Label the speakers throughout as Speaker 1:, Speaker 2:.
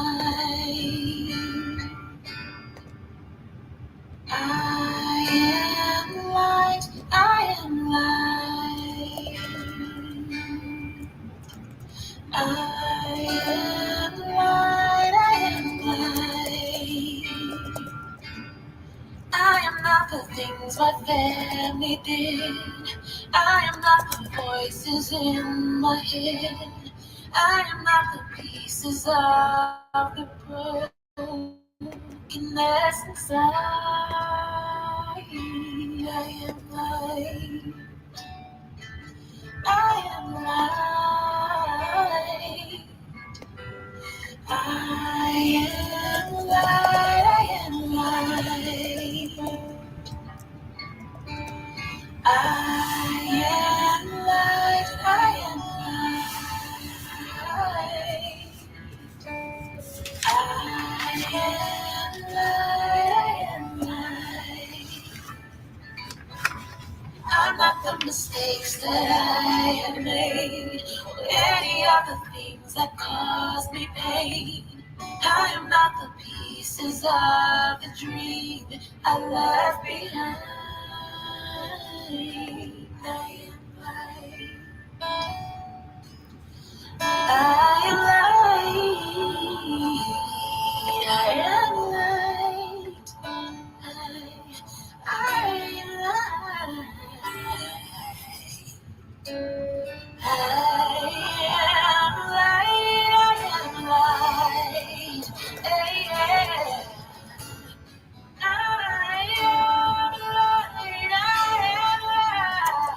Speaker 1: light, I am light. I am light, I am light. I am not the things my family did. I am not the voices in my head. I am not the pieces of the brokenness inside. I am light. I am light. I am light. I am light. I am light. I am light. I am light. I am light. I'm not the mistakes that I have made, or any of the things that caused me pain. I am not the pieces of the dream I left behind. I am light. I am light. I am light. I am light. I am light, I am light, hey, yeah. I am light, I am light.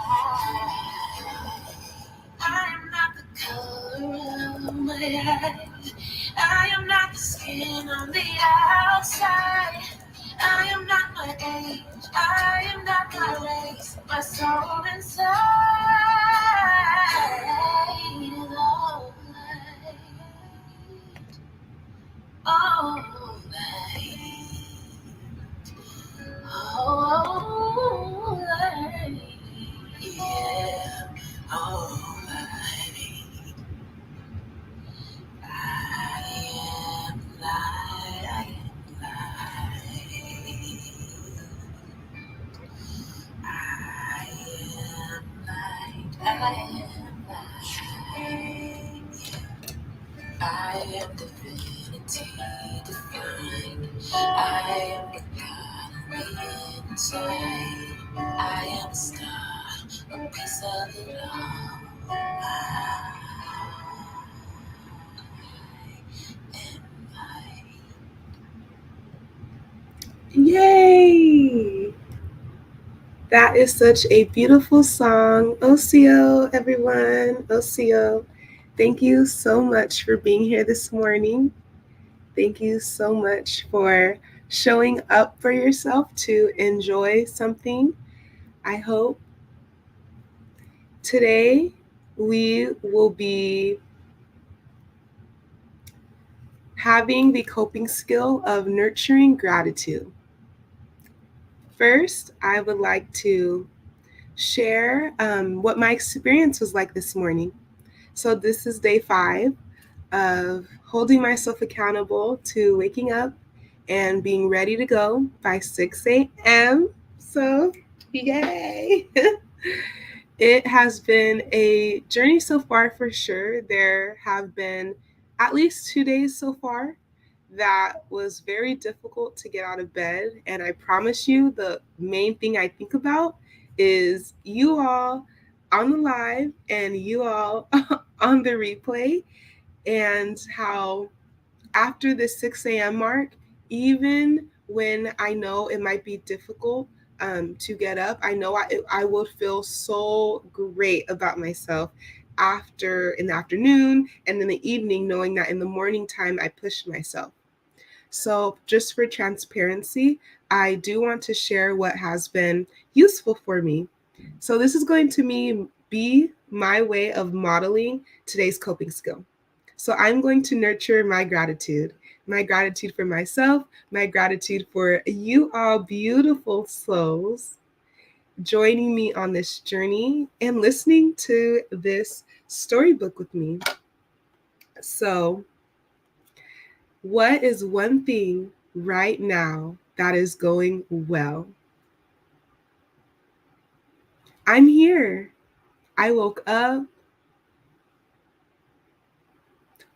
Speaker 1: I am not the color of my eyes. I am not the skin on the outside. I am not my age. I am not my race. My soul inside is all light. All light. All light. Yeah. All light. I am light. I am light. I am light. I am light. I am divinity defined. I am the God on the inside. I am a star, a piece of it all. I am light. Yay! That is such a beautiful song. Osiyo, everyone. Osiyo, thank you so much for being here this morning. Thank you so much for showing up for yourself to enjoy something. I hope today we will be having the coping skill of nurturing gratitude. First, I would like to share what my experience was like this morning. So this is day 5 of holding myself accountable to waking up and being ready to go by 6 a.m. So, yay! It has been a journey so far for sure. There have been at least 2 days so far that was very difficult to get out of bed. And I promise you, the main thing I think about is you all on the live and you all on the replay, and how after the 6 a.m. mark, even when I know it might be difficult to get up, I know I will feel so great about myself after in the afternoon and in the evening, knowing that in the morning time I pushed myself. So just for transparency, I do want to share what has been useful for me. So this is going to be my way of modeling today's coping skill. So I'm going to nurture my gratitude for myself, my gratitude for you all beautiful souls joining me on this journey and listening to this storybook with me. So What is one thing right now that is going well? I'm here. I woke up.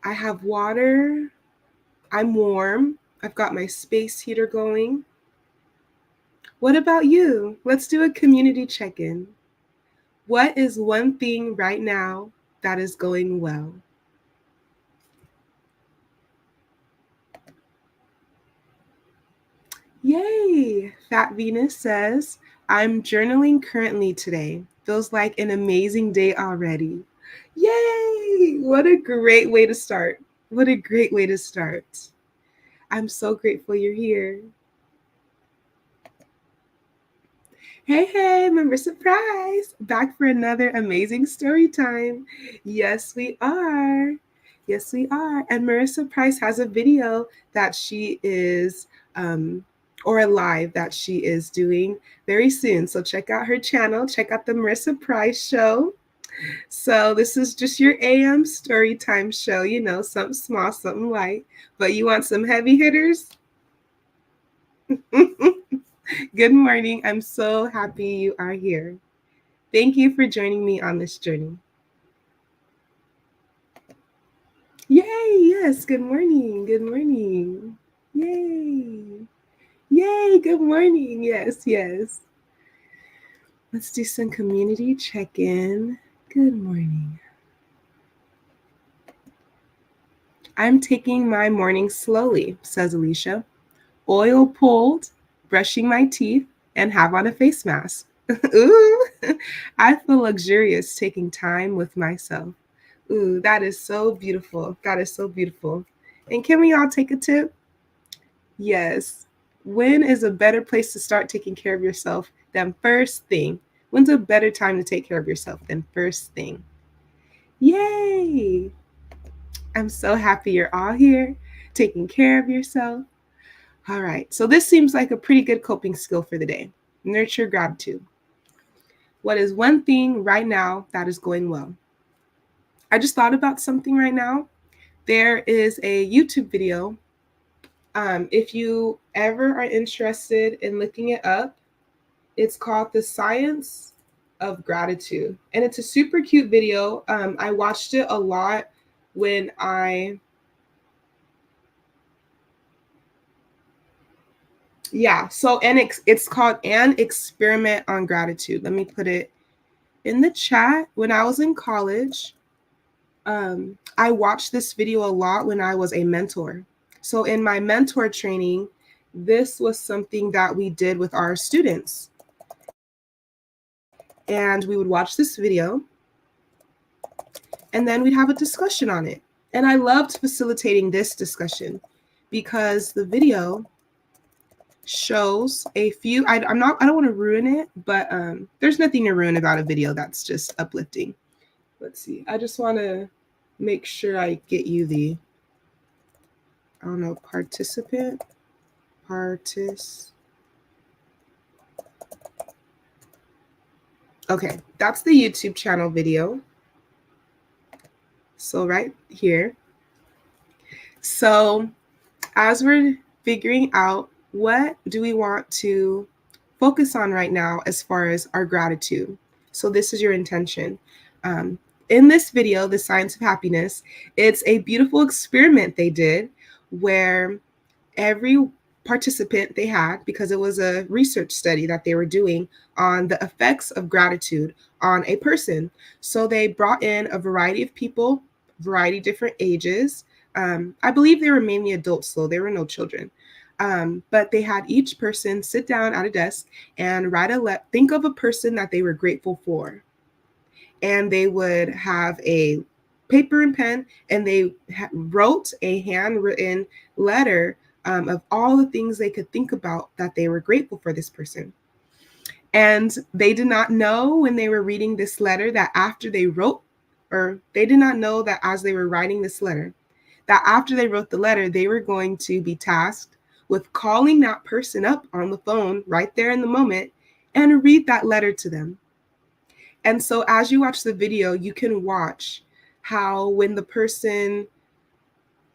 Speaker 1: I have water. I'm warm. I've got my space heater going. What about you? Let's do a community check-in. What is one thing right now that is going well? Yay! Fat Venus says, I'm journaling currently today. Feels like an amazing day already. Yay! What a great way to start. What a great way to start. I'm so grateful you're here. Hey, Marissa Price, back for another amazing story time. Yes, we are. Yes, we are. And Marissa Price has a video that she is, or a live that she is doing very soon. So check out her channel, check out the Marissa Price show. So this is just your AM story time show, something small, something light. But you want some heavy hitters? Good morning. I'm so happy you are here. Thank you for joining me on this journey. Yay, yes, good morning. Good morning. Yay. Yay, good morning. Yes, yes. Let's do some community check-in. Good morning. I'm taking my morning slowly, says Alicia. Oil pulled, brushing my teeth, and have on a face mask. Ooh, I feel luxurious taking time with myself. Ooh, that is so beautiful. That is so beautiful. And can we all take a tip? Yes. When is a better place to start taking care of yourself than first thing? When's a better time to take care of yourself than first thing? Yay! I'm so happy you're all here taking care of yourself. All right. So this seems like a pretty good coping skill for the day. Nurture gratitude. What is one thing right now that is going well? I just thought about something right now. There is a YouTube video. If you ever are interested in looking it up, it's called The Science of Gratitude. And it's a super cute video. I watched it a lot when it's called An Experiment on Gratitude. Let me put it in the chat. When I was in college, I watched this video a lot when I was a mentor. So in my mentor training, this was something that we did with our students. And we would watch this video and then we'd have a discussion on it. And I loved facilitating this discussion because the video shows a few, I don't want to ruin it, but there's nothing to ruin about a video that's just uplifting. Let's see. I just want to make sure I get you the, participant. Okay, that's the YouTube channel video. So right here. So as we're figuring out what do we want to focus on right now as far as our gratitude. So this is your intention. In this video, The Science of Happiness, it's a beautiful experiment they did where every participant they had, because it was a research study that they were doing on the effects of gratitude on a person. So they brought in a variety of people, variety of different ages. I believe they were mainly adults, though there were no children. But they had each person sit down at a desk and think of a person that they were grateful for. And they would have a paper and pen, and they wrote a handwritten letter of all the things they could think about that they were grateful for this person. And they did not know when they were reading this letter that after they wrote, or they did not know that as they were writing this letter, that after they wrote the letter, they were going to be tasked with calling that person up on the phone right there in the moment and read that letter to them. And so as you watch the video, you can watch how when the person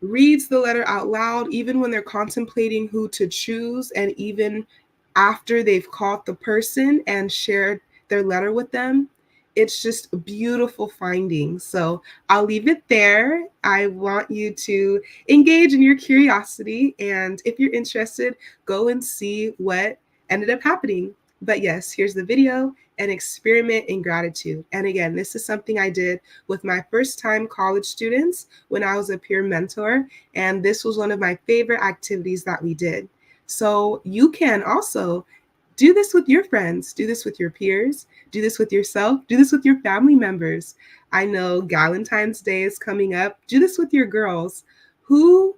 Speaker 1: reads the letter out loud, even when they're contemplating who to choose, and even after they've called the person and shared their letter with them. It's just a beautiful finding. So I'll leave it there. I want you to engage in your curiosity. And if you're interested, go and see what ended up happening. But yes, here's the video, and experiment in gratitude. And again, this is something I did with my first time college students when I was a peer mentor. And this was one of my favorite activities that we did. So you can also do this with your friends, do this with your peers, do this with yourself, do this with your family members. I know Valentine's Day is coming up. Do this with your girls. Who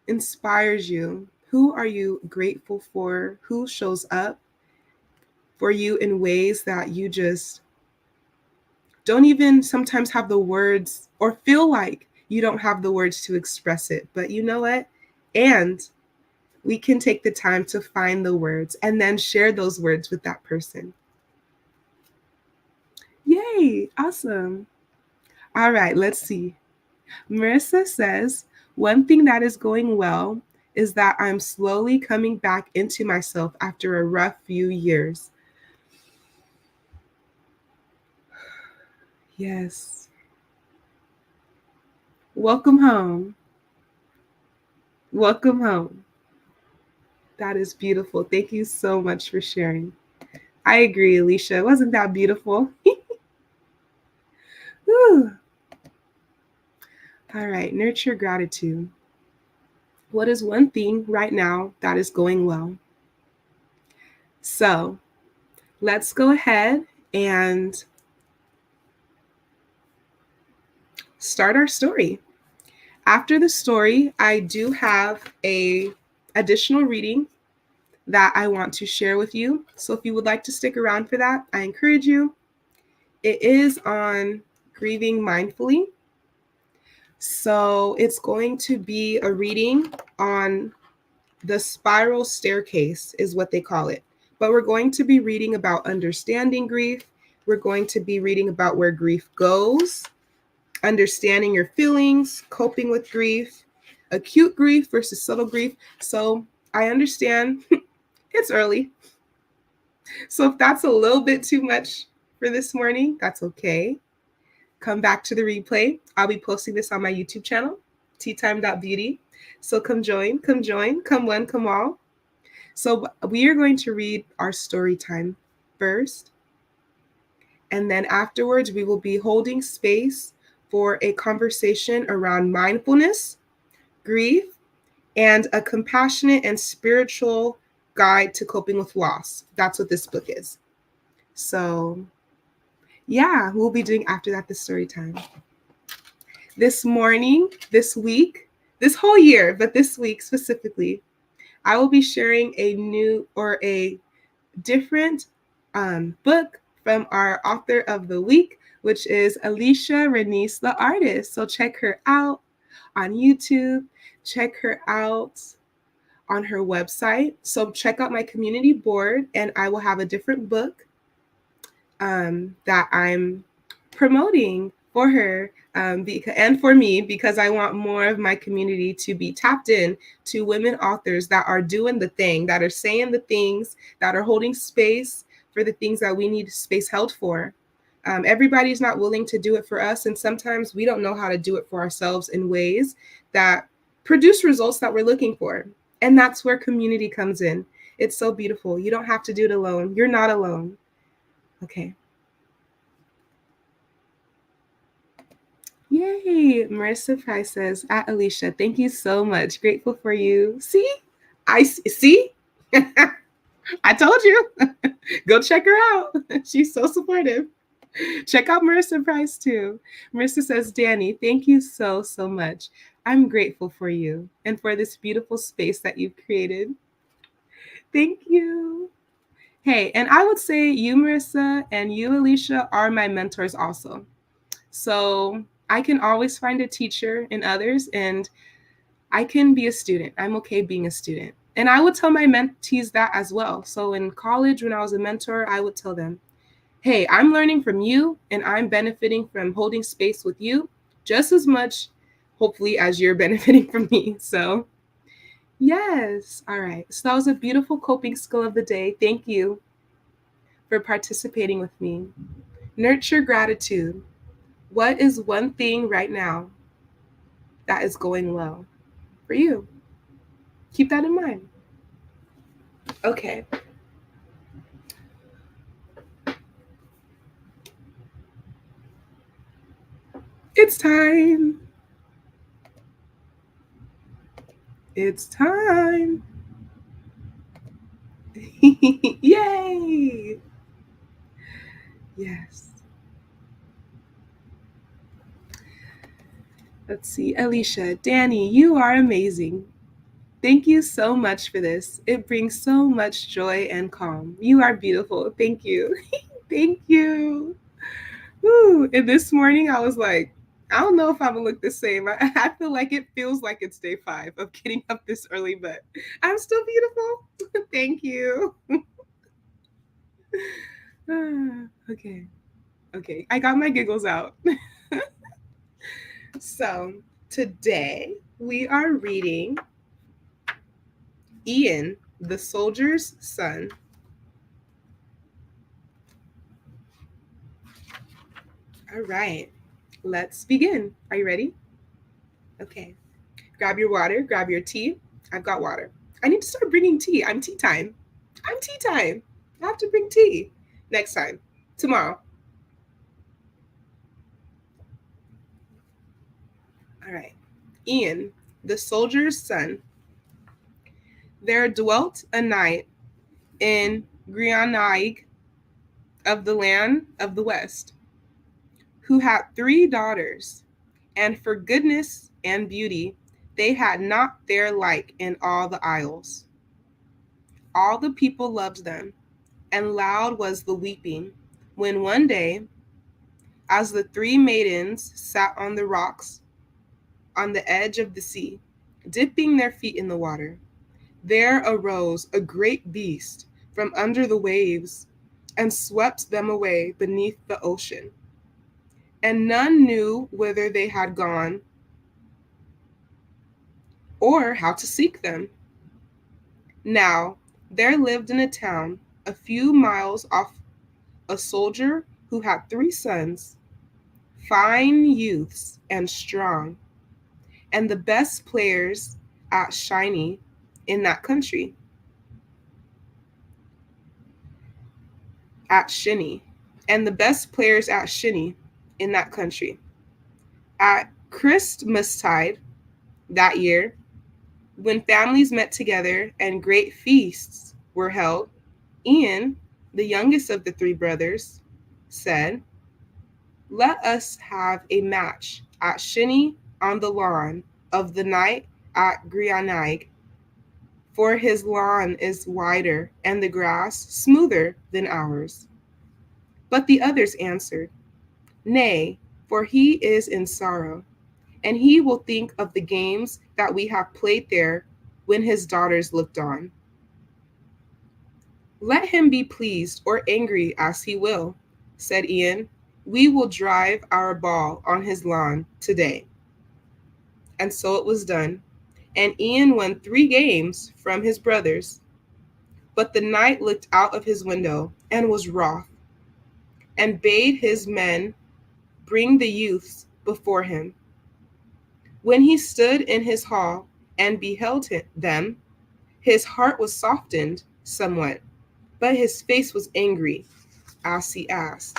Speaker 1: inspires you? Who are you grateful for? Who shows up for you in ways that you just don't even sometimes have the words, or feel like you don't have the words to express it? But you know what? And we can take the time to find the words and then share those words with that person. Yay, awesome. All right, let's see. Marissa says, one thing that is going well is that I'm slowly coming back into myself after a rough few years. Yes. Welcome home. Welcome home. That is beautiful. Thank you so much for sharing. I agree, Alicia. Wasn't that beautiful? Whew. All right, nurture gratitude. What is one thing right now that is going well? So let's go ahead and start our story. After the story, I do have a additional reading that I want to share with you. So if you would like to stick around for that, I encourage you. It is on grieving mindfully. So it's going to be a reading on the spiral staircase, is what they call it. But we're going to be reading about understanding grief. We're going to be reading about where grief goes, understanding your feelings, coping with grief, acute grief versus subtle grief. So I understand it's early. So if that's a little bit too much for this morning, that's okay. Come back to the replay. I'll be posting this on my YouTube channel, Teatime.beauty. So come join, come one, come all. So we are going to read our story time first. And then afterwards, we will be holding space for a conversation around mindfulness, grief, and a compassionate and spiritual guide to coping with loss. That's what this book is. So yeah, we'll be doing after that the story time. This morning, this week, this whole year, but this week specifically, I will be sharing a new or a different book from our author of the week, which is Alicia Renice, the artist. So check her out on YouTube, check her out on her website. So check out my community board, and I will have a different book that I'm promoting for her and for me, because I want more of my community to be tapped in to women authors that are doing the thing, that are saying the things, that are holding space for the things that we need space held for. Everybody's not willing to do it for us, and sometimes we don't know how to do it for ourselves in ways that produce results that we're looking for. And that's where community comes in. It's so beautiful. You don't have to do it alone. You're not alone. Okay. Yay! Marissa Price says, at Alicia, thank you so much. Grateful for you. See? See? I told you. Go check her out. She's so supportive. Check out Marissa Price too. Marissa says, Danny, thank you so, so much. I'm grateful for you and for this beautiful space that you've created. Thank you. Hey, and I would say you, Marissa, and you, Alicia, are my mentors also. So I can always find a teacher in others, and I can be a student. I'm okay being a student. And I would tell my mentees that as well. So in college, when I was a mentor, I would tell them, hey, I'm learning from you, and I'm benefiting from holding space with you just as much hopefully as you're benefiting from me. So, yes. All right. So that was a beautiful coping skill of the day. Thank you for participating with me. Nurture gratitude. What is one thing right now that is going well for you? Keep that in mind. Okay. It's time. It's time. Yay. Yes. Let's see. Alicia, Danny, you are amazing. Thank you so much for this. It brings so much joy and calm. You are beautiful. Thank you. Thank you. Woo. And this morning I was like, I don't know if I'm gonna look the same. I feel like it feels like it's day 5 of getting up this early, but I'm still beautiful. Thank you. Okay. Okay. I got my giggles out. So today we are reading Ian, the Soldier's Son. All right, let's begin. Are you ready? Okay. Grab your water, grab your tea. I've got water. I need to start bringing tea. I'm tea time. I'm tea time. I have to bring tea next time, tomorrow. All right. Ian, the soldier's son. There dwelt a knight in Grianaig of the land of the west, who had 3 daughters, and for goodness and beauty they had not their like in all the isles. All the people loved them, and loud was the weeping, when one day, as the 3 maidens sat on the rocks on the edge of the sea, dipping their feet in the water, there arose a great beast from under the waves and swept them away beneath the ocean. And none knew whither they had gone or how to seek them. Now, there lived in a town a few miles off a soldier who had 3 sons, fine youths and strong, and the best players at shinny in that country, at shinny, and the best players at shinny in that country. At Christmastide that year, when families met together and great feasts were held, Ian, the youngest of the 3 brothers, said, "Let us have a match at shinny on the lawn of the knight at Grianaig, for his lawn is wider and the grass smoother than ours." But the others answered, "Nay, for he is in sorrow, and he will think of the games that we have played there when his daughters looked on." "Let him be pleased or angry as he will," said Ian. "We will drive our ball on his lawn today." And so it was done, and Ian won 3 games from his brothers. But the knight looked out of his window and was wroth, and bade his men bring the youths before him. When he stood in his hall and beheld them, his heart was softened somewhat, but his face was angry as he asked,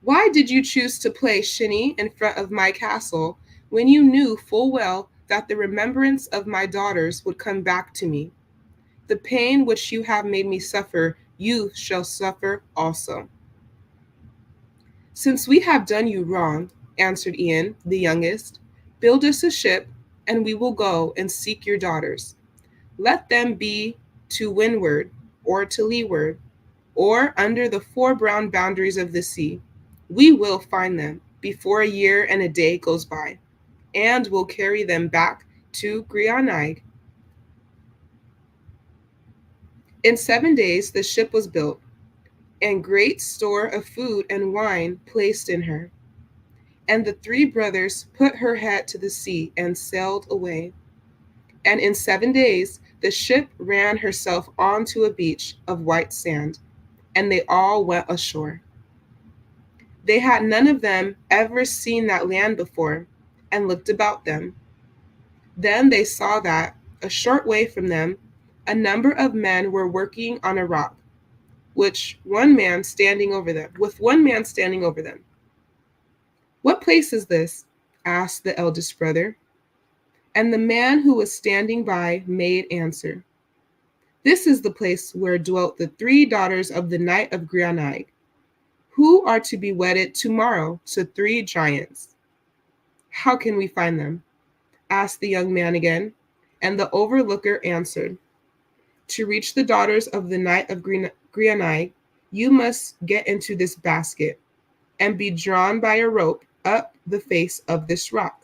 Speaker 1: "Why did you choose to play shinny in front of my castle when you knew full well that the remembrance of my daughters would come back to me? The pain which you have made me suffer, you shall suffer also." "Since we have done you wrong," answered Ian, the youngest, "build us a ship, and we will go and seek your daughters. Let them be to windward or to leeward, or under the 4 brown boundaries of the sea. We will find them before a year and a day goes by, and will carry them back to Grianaig." In 7 days the ship was built, and great store of food and wine placed in her. And the three brothers put her head to the sea and sailed away. And in 7 days the ship ran herself onto a beach of white sand, and they all went ashore. They had none of them ever seen that land before, and looked about them. Then they saw that, a short way from them, a number of men were working on a rock, with one man standing over them. "What place is this?" asked the eldest brother. And the man who was standing by made answer, "This is the place where dwelt the three daughters of the knight of Grianaig, who are to be wedded tomorrow to three giants." "How can we find them?" asked the young man again. And the overlooker answered, "To reach the daughters of the knight of Grianaig, you must get into this basket and be drawn by a rope up the face of this rock."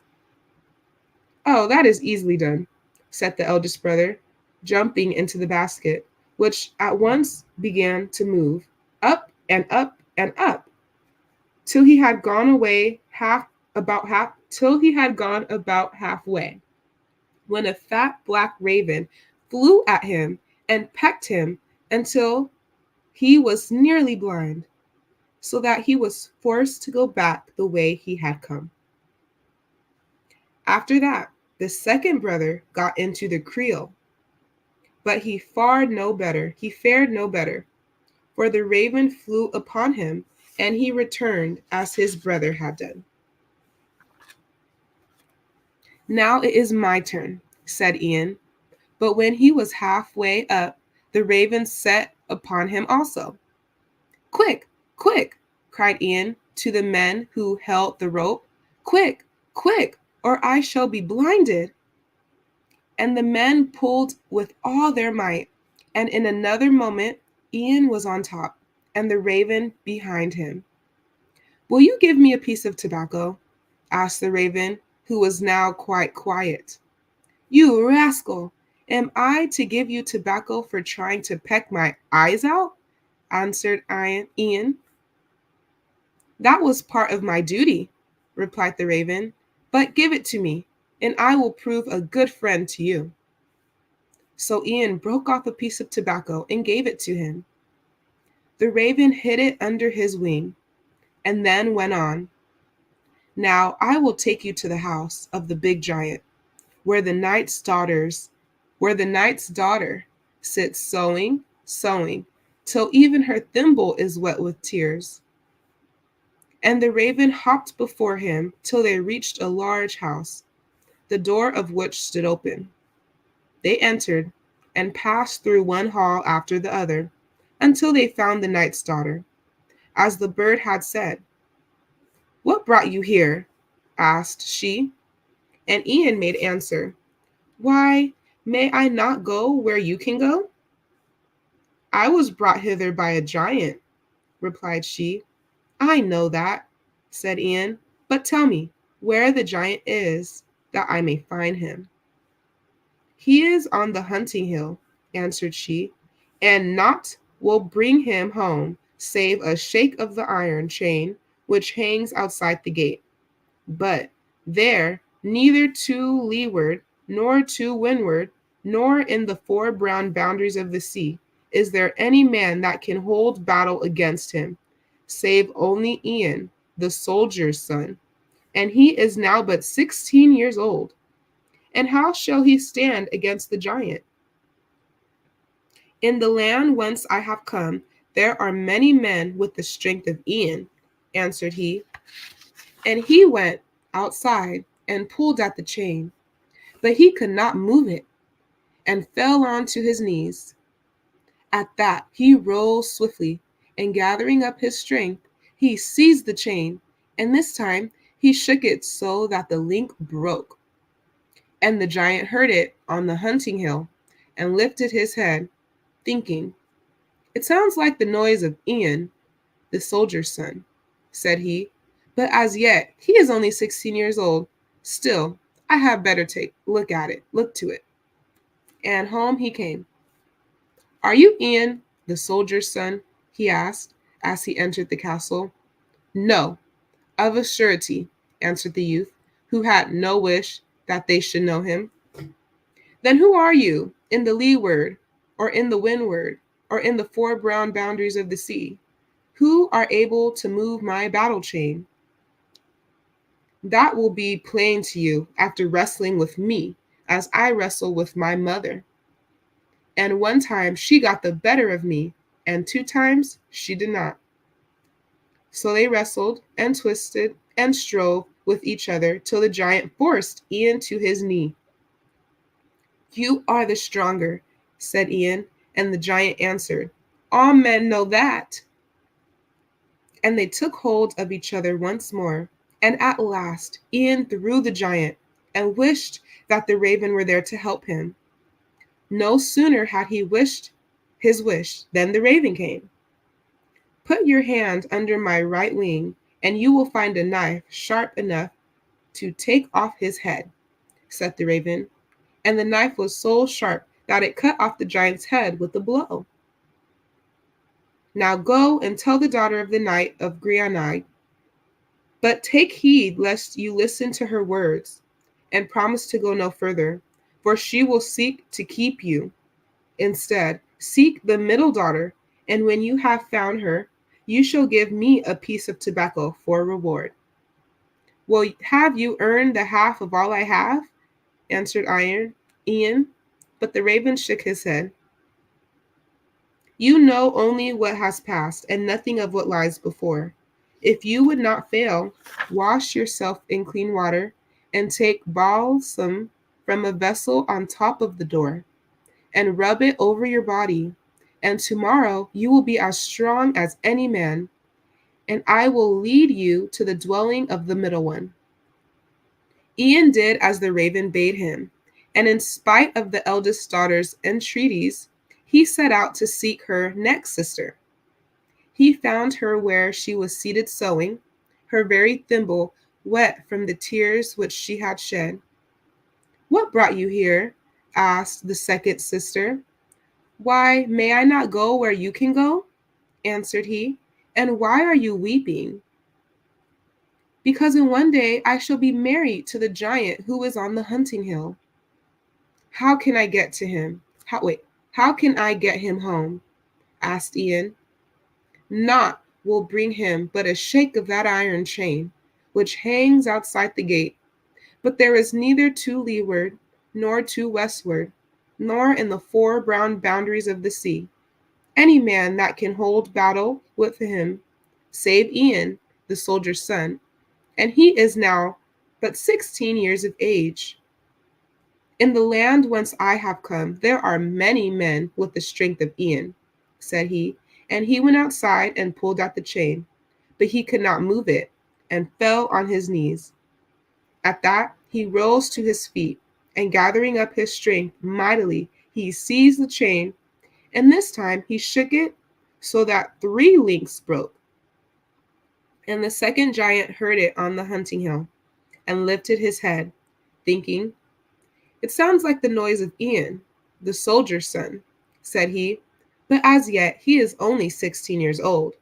Speaker 1: "Oh, that is easily done," said the eldest brother, jumping into the basket, which at once began to move up and up and up till he had gone about halfway, when a fat black raven flew at him and pecked him until he was nearly blind, so that he was forced to go back the way he had come. After that, the second brother got into the creel, but he fared no better, for the raven flew upon him, and he returned as his brother had done. "Now it is my turn," said Ian, but when he was halfway up, the raven set upon him also. "Quick, quick," cried Ian to the men who held the rope. "Quick, quick, or I shall be blinded." And the men pulled with all their might, and in another moment Ian was on top, and the raven behind him. "Will you give me a piece of tobacco?" asked the raven, who was now quite quiet. "You rascal! Am I to give you tobacco for trying to peck my eyes out?" answered Ian. "That was part of my duty," replied the raven. "But give it to me, and I will prove a good friend to you." So Ian broke off a piece of tobacco and gave it to him. The raven hid it under his wing, and then went on. "Now I will take you to the house of the big giant, where the knight's daughter sits sewing, till even her thimble is wet with tears." And the raven hopped before him till they reached a large house, the door of which stood open. They entered, and passed through one hall after the other, until they found the knight's daughter, as the bird had said. "What brought you here?" asked she. And Ian made answer, "Why, may I not go where you can go?" "I was brought hither by a giant," replied she. "I know that," said Ian, "but tell me where the giant is, that I may find him." "He is on the hunting hill," answered she, "and naught will bring him home save a shake of the iron chain which hangs outside the gate. But there, neither to leeward, nor to windward, nor in the four brown boundaries of the sea, is there any man that can hold battle against him, save only Ian, the soldier's son, and he is now but 16 years old. And how shall he stand against the giant? In the land whence I have come, there are many men with the strength of Ian," answered he. And he went outside and pulled at the chain, but he could not move it, and fell on to his knees. At that he rose swiftly, and gathering up his strength, he seized the chain, and this time he shook it so that the link broke. And the giant heard it on the hunting hill, and lifted his head, thinking, "It sounds like the noise of Ian, the soldier's son," said he, "but as yet he is only 16 years old. Still, I had better look to it." And home he came. "Are you Ian, the soldier's son?" he asked, as he entered the castle. "No, of a surety," answered the youth, who had no wish that they should know him. Then who are you, in the leeward, or in the windward, or in the four brown boundaries of the sea, who are able to move my battle chain? That will be plain to you after wrestling with me, as I wrestle with my mother. And one time she got the better of me, and 2 times she did not. So they wrestled and twisted and strove with each other till the giant forced Ian to his knee. You are the stronger, said Ian, and the giant answered, all men know that. And they took hold of each other once more, and at last Ian threw the giant, and wished that the raven were there to help him. No sooner had he wished his wish than the raven came. Put your hand under my right wing, and you will find a knife sharp enough to take off his head, said the raven. And the knife was so sharp that it cut off the giant's head with a blow. Now go and tell the daughter of the knight of Grianai, but take heed lest you listen to her words, and promise to go no further, for she will seek to keep you. Instead, seek the middle daughter, and when you have found her, you shall give me a piece of tobacco for reward. Well, have you earned the half of all I have? Answered Ian, but the raven shook his head. You know only what has passed, and nothing of what lies before. If you would not fail, wash yourself in clean water, and take balsam from a vessel on top of the door, and rub it over your body, and tomorrow you will be as strong as any man, and I will lead you to the dwelling of the middle one. Ian did as the raven bade him, and in spite of the eldest daughter's entreaties, he set out to seek her next sister. He found her where she was seated sewing, her very thimble wet from the tears which she had shed. What brought you here? Asked the second sister. Why, may I not go where you can go? Answered he. And why are you weeping? Because in one day I shall be married to the giant who is on the hunting hill. How can I get to him? How can I get him home? Asked Ian. Naught will bring him but a shake of that iron chain, which hangs outside the gate. But there is neither to leeward, nor to westward, nor in the four brown boundaries of the sea, any man that can hold battle with him, save Ian, the soldier's son, and he is now but 16 years of age. In the land whence I have come, there are many men with the strength of Ian, said he, and he went outside and pulled at the chain, but he could not move it, and fell on his knees. At that he rose to his feet, and gathering up his strength mightily, he seized the chain, and this time he shook it so that 3 links broke. And the second giant heard it on the hunting hill, and lifted his head, thinking, it sounds like the noise of Ian, the soldier's son, said he, but as yet he is only 16 years old.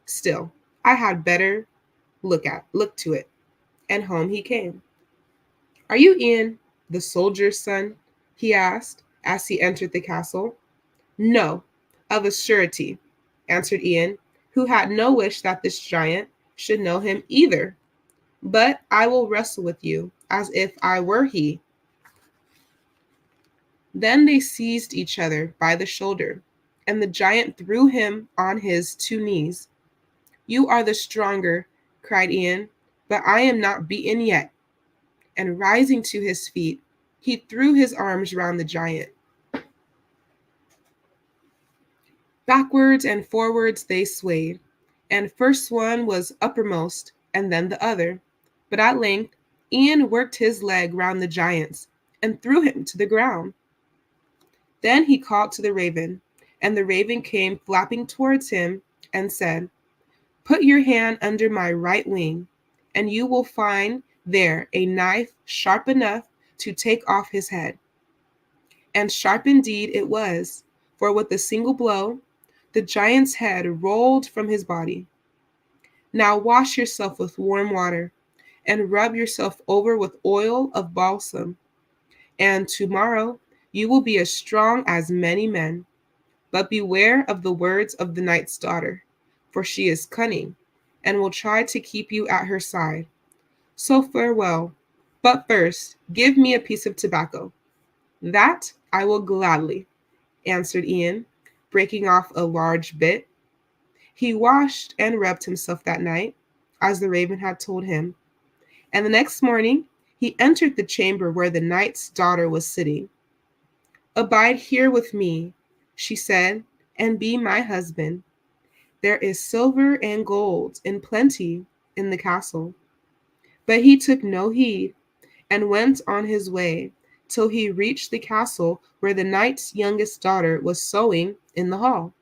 Speaker 1: Still, I had better look to it. And home he came. Are you Ian, the soldier's son? He asked as he entered the castle. No, of a surety, answered Ian, who had no wish that this giant should know him either. But I will wrestle with you as if I were he. Then they seized each other by the shoulder, and the giant threw him on his 2 knees. You are the stronger, cried Ian, but I am not beaten yet. And rising to his feet, he threw his arms round the giant. Backwards and forwards they swayed, and first one was uppermost, and then the other. But at length Ian worked his leg round the giant's, and threw him to the ground. Then he called to the raven, and the raven came flapping towards him, and said, Put your hand under my right wing, and you will find there a knife sharp enough to take off his head. And sharp indeed it was, for with a single blow, the giant's head rolled from his body. Now wash yourself with warm water, and rub yourself over with oil of balsam. And tomorrow you will be as strong as many men. But beware of the words of the knight's daughter, for she is cunning, and will try to keep you at her side. So farewell. But first, give me a piece of tobacco. That I will gladly, answered Ian, breaking off a large bit. He washed and rubbed himself that night, as the raven had told him, and the next morning he entered the chamber where the knight's daughter was sitting. Abide here with me, she said, and be my husband. There is silver and gold in plenty in the castle. But he took no heed and went on his way till he reached the castle where the knight's youngest daughter was sewing in the hall,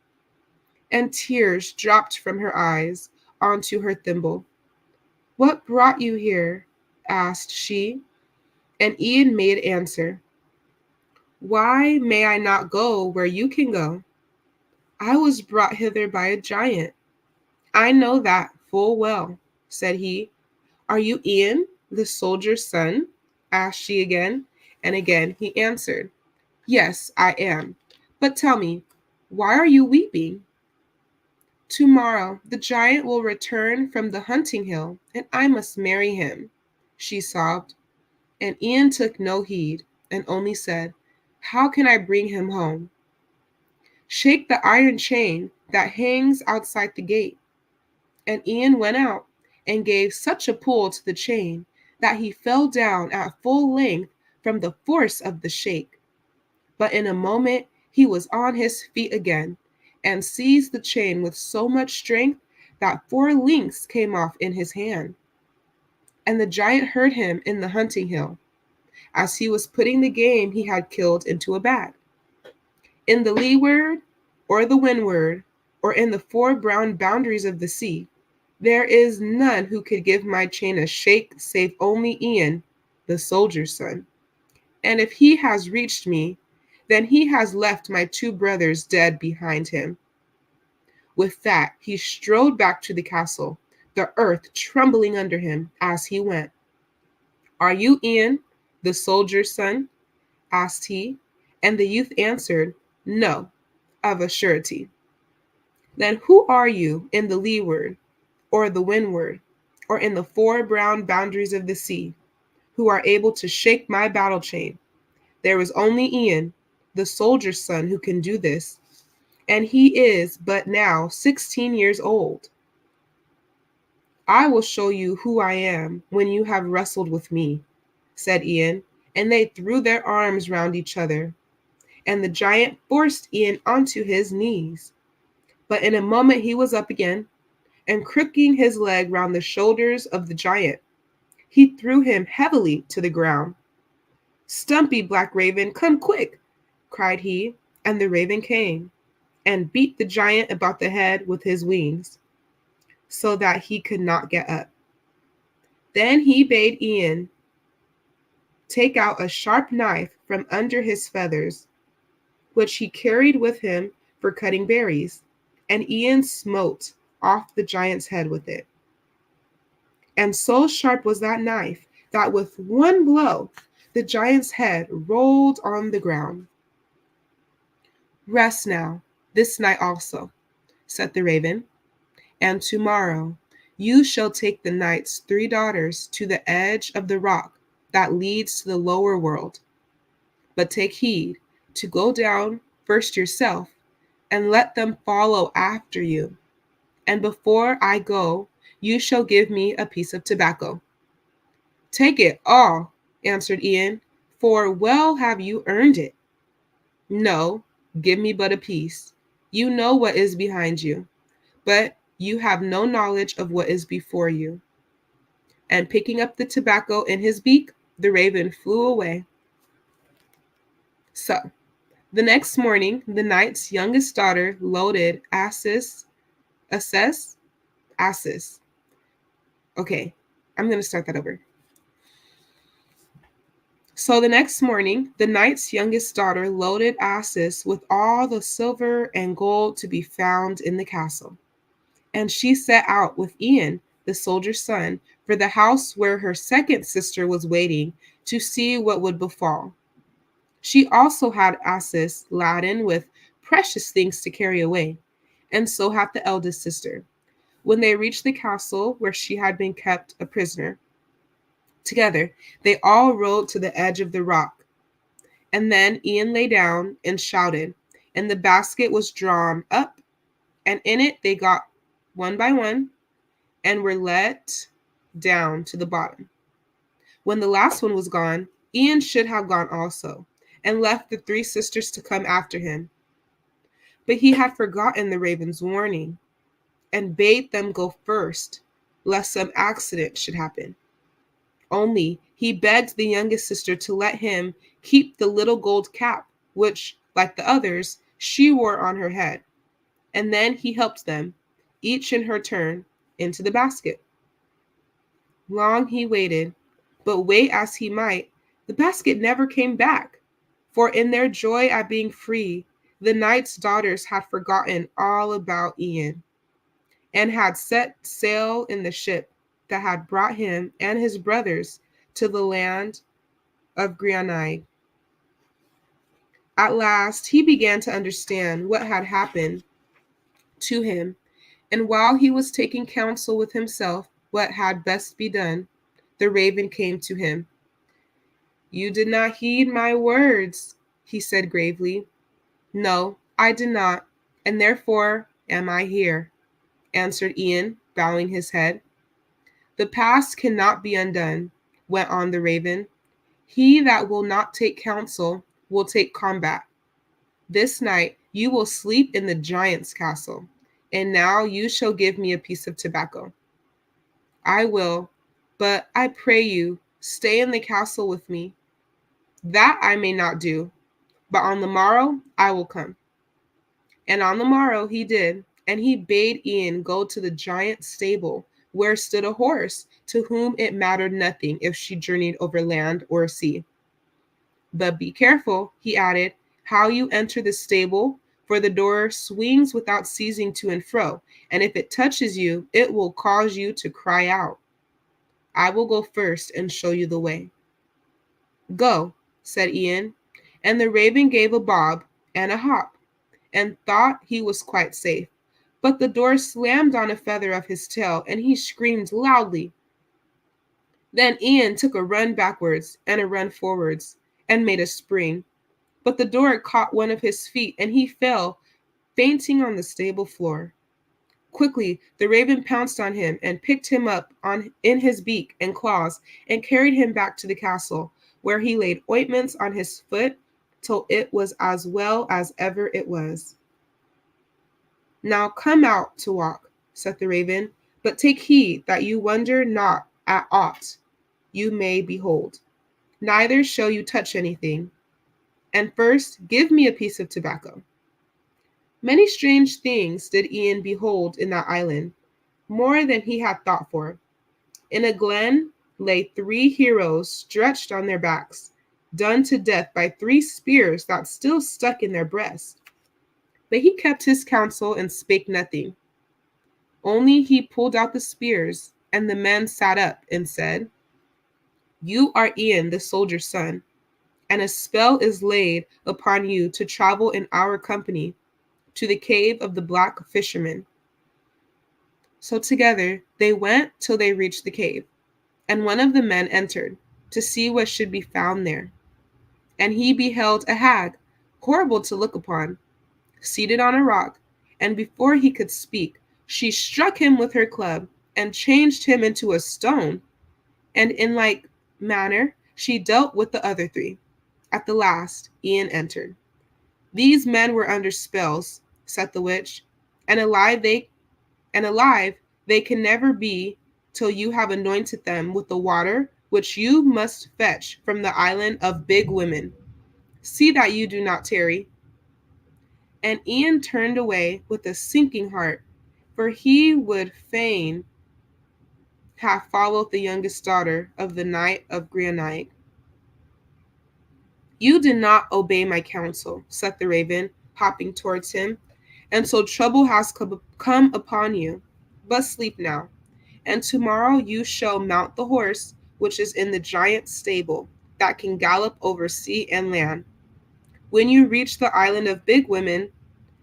Speaker 1: and tears dropped from her eyes onto her thimble. What brought you here? Asked she, and Ian made answer, Why may I not go where you can go? I was brought hither by a giant. I know that full well, said he. Are you Ian, the soldier's son? Asked she again, and again he answered, Yes, I am. But tell me, why are you weeping? Tomorrow the giant will return from the hunting hill, and I must marry him, she sobbed. And Ian took no heed, and only said, How can I bring him home? Shake the iron chain that hangs outside the gate. And Ian went out and gave such a pull to the chain that he fell down at full length from the force of the shake. But in a moment he was on his feet again, and seized the chain with so much strength that 4 links came off in his hand. And the giant heard him in the hunting hill, as he was putting the game he had killed into a bag. In the leeward, or the windward, or in the 4 brown boundaries of the sea, there is none who could give my chain a shake save only Ian, the soldier's son. And if he has reached me, then he has left my 2 brothers dead behind him. With that, he strode back to the castle, the earth trembling under him as he went. Are you Ian, the soldier's son? Asked he, and the youth answered, No, of a surety. Then who are you in the leeward, or the windward, or in the 4 brown boundaries of the sea, who are able to shake my battle chain? There is only Ian, the soldier's son, who can do this, and he is but now 16 years old. I will show you who I am when you have wrestled with me, said Ian, and they threw their arms round each other, and the giant forced Ian onto his knees. But in a moment he was up again, and crooking his leg round the shoulders of the giant, he threw him heavily to the ground. Stumpy Black Raven, come quick, cried he, and the raven came, and beat the giant about the head with his wings, so that he could not get up. Then he bade Ian take out a sharp knife from under his feathers, which he carried with him for cutting berries, and Ian smote off the giant's head with it. And so sharp was that knife that with one blow the giant's head rolled on the ground. Rest now, this night also, said the raven, and tomorrow you shall take the knight's 3 daughters to the edge of the rock that leads to the lower world. But take heed to go down first yourself, and let them follow after you. And before I go, you shall give me a piece of tobacco. Take it all, answered Ian, for well have you earned it. No, give me but a piece. You know what is behind you, but you have no knowledge of what is before you. And picking up the tobacco in his beak, the raven flew away. So, the next morning, the knight's youngest daughter loaded asses. Okay, I'm going to start that over. So the next morning, the knight's youngest daughter loaded asses with all the silver and gold to be found in the castle. And she set out with Ian, the soldier's son, for the house where her second sister was waiting to see what would befall. She also had asses laden with precious things to carry away, and so had the eldest sister. When they reached the castle where she had been kept a prisoner, together they all rode to the edge of the rock. And then Ian lay down and shouted, and the basket was drawn up, and in it they got one by one and were let down to the bottom. When the last one was gone, Ian should have gone also, and left the three sisters to come after him. But he had forgotten the raven's warning, and bade them go first, lest some accident should happen. Only he begged the youngest sister to let him keep the little gold cap, which, like the others, she wore on her head. And then he helped them, each in her turn, into the basket. Long he waited, but wait as he might, the basket never came back. For in their joy at being free, the knight's daughters had forgotten all about Ian, and had set sail in the ship that had brought him and his brothers to the land of Grianaig. At last he began to understand what had happened to him, and while he was taking counsel with himself what had best be done, the raven came to him. "You did not heed my words," he said gravely. "No, I did not, and therefore am I here," answered Ian, bowing his head. "The past cannot be undone," went on the raven. "He that will not take counsel will take combat. This night you will sleep in the giant's castle, and now you shall give me a piece of tobacco." "I will, but I pray you, stay in the castle with me." "That I may not do, but on the morrow I will come." And on the morrow he did, and he bade Ian go to the giant's stable, where stood a horse, to whom it mattered nothing if she journeyed over land or sea. "But be careful," he added, "how you enter the stable, for the door swings without ceasing to and fro, and if it touches you, it will cause you to cry out. I will go first and show you the way." "Go," said Ian, and the raven gave a bob and a hop, and thought he was quite safe. But the door slammed on a feather of his tail, and he screamed loudly. Then Ian took a run backwards and a run forwards, and made a spring. But the door caught one of his feet, and he fell, fainting on the stable floor. Quickly the raven pounced on him and picked him up in his beak and claws, and carried him back to the castle, where he laid ointments on his foot till it was as well as ever it was. "Now come out to walk," said the raven, "but take heed that you wonder not at aught you may behold, neither shall you touch anything. And first give me a piece of tobacco." Many strange things did Ian behold in that island, more than he had thought for. In a glen lay three heroes stretched on their backs, done to death by three spears that still stuck in their breasts. But he kept his counsel and spake nothing. Only he pulled out the spears, and the men sat up and said, "You are Ian the soldier's son, and a spell is laid upon you to travel in our company to the cave of the black fisherman." So together they went till they reached the cave, and one of the men entered to see what should be found there. And he beheld a hag, horrible to look upon, seated on a rock, and before he could speak, she struck him with her club and changed him into a stone. And in like manner she dealt with the other three. At the last Ian entered. "These men were under spells," said the witch, "and alive they can never be till you have anointed them with the water which you must fetch from the island of big women. See that you do not tarry." And Ian turned away with a sinking heart, for he would fain have followed the youngest daughter of the knight of Grianaig. "You did not obey my counsel," said the raven, hopping towards him, "and so trouble has come upon you. But sleep now, And tomorrow you shall mount the horse which is in the giant's stable, that can gallop over sea and land. When you reach the island of big women,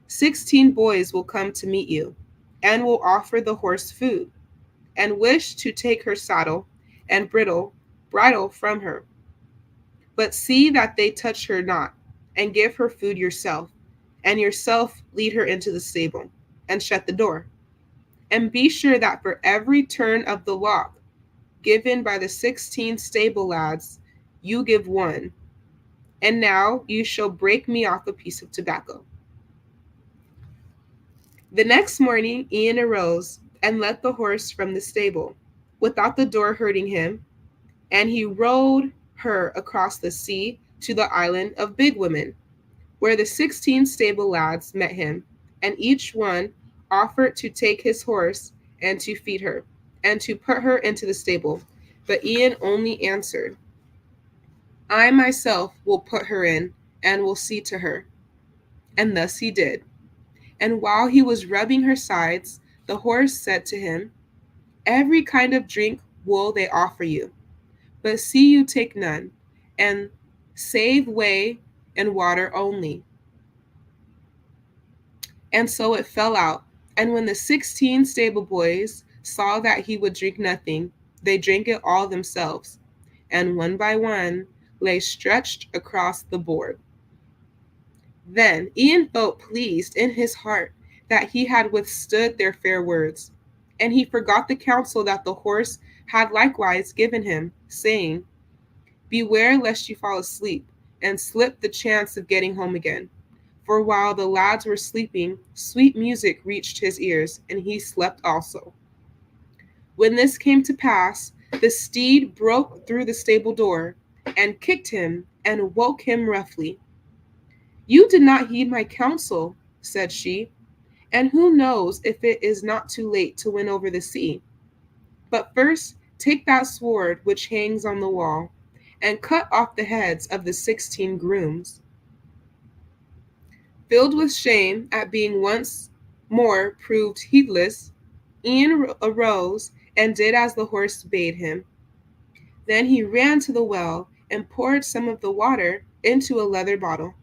Speaker 1: 16 boys will come to meet you, and will offer the horse food, and wish to take her saddle and bridle from her. But see that they touch her not, and give her food yourself, and yourself lead her into the stable, and shut the door. And be sure that for every turn of the lock given by the 16 stable lads, you give one. And now you shall break me off a piece of tobacco. The next morning Ian arose and led the horse from the stable, without the door hurting him, and he rode her across the sea to the island of big women, where the 16 stable lads met him, and each one offered to take his horse and to feed her, and to put her into the stable. But Ian only answered, I myself will put her in, and will see to her. And thus he did. And while he was rubbing her sides, the horse said to him, Every kind of drink will they offer you, but see you take none, and save whey and water only. And so it fell out. And when the 16 stable boys saw that he would drink nothing, they drank it all themselves, and one by one lay stretched across the board. Then Ian felt pleased in his heart that he had withstood their fair words, and he forgot the counsel that the horse had likewise given him, saying, Beware lest you fall asleep, and slip the chance of getting home again. For while the lads were sleeping, sweet music reached his ears, and he slept also. When this came to pass, the steed broke through the stable door, and kicked him, and woke him roughly. You did not heed my counsel, said she, and who knows if it is not too late to win over the sea? But first take that sword which hangs on the wall, and cut off the heads of the 16 grooms. Filled with shame at being once more proved heedless, Ian arose and did as the horse bade him. Then he ran to the well and poured some of the water into a leather bottle,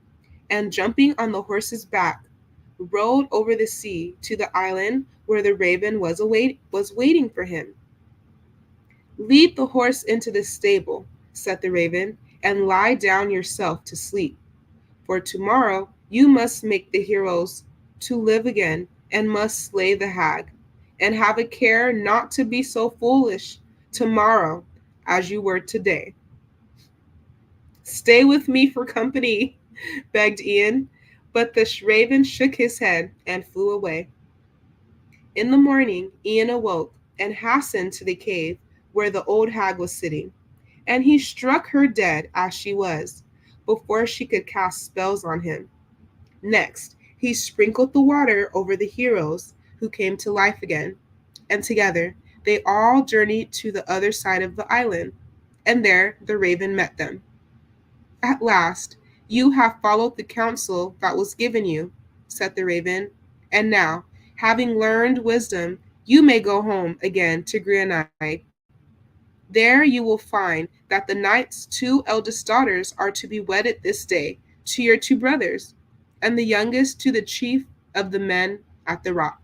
Speaker 1: and jumping on the horse's back, rode over the sea to the island where the raven was waiting for him. Lead the horse into the stable, said the raven, and lie down yourself to sleep. For tomorrow you must make the heroes to live again, and must slay the hag, and have a care not to be so foolish tomorrow as you were today. Stay with me for company, begged Ian, but the raven shook his head and flew away. In the morning Ian awoke and hastened to the cave where the old hag was sitting, and he struck her dead as she was, before she could cast spells on him. Next, he sprinkled the water over the heroes, who came to life again, and together they all journeyed to the other side of the island, and there the raven met them. At last, you have followed the counsel that was given you, said the raven, and now, having learned wisdom, you may go home again to Greenock. There you will find that the knight's 2 eldest daughters are to be wedded this day to your 2 brothers, and the youngest to the chief of the men at the rock.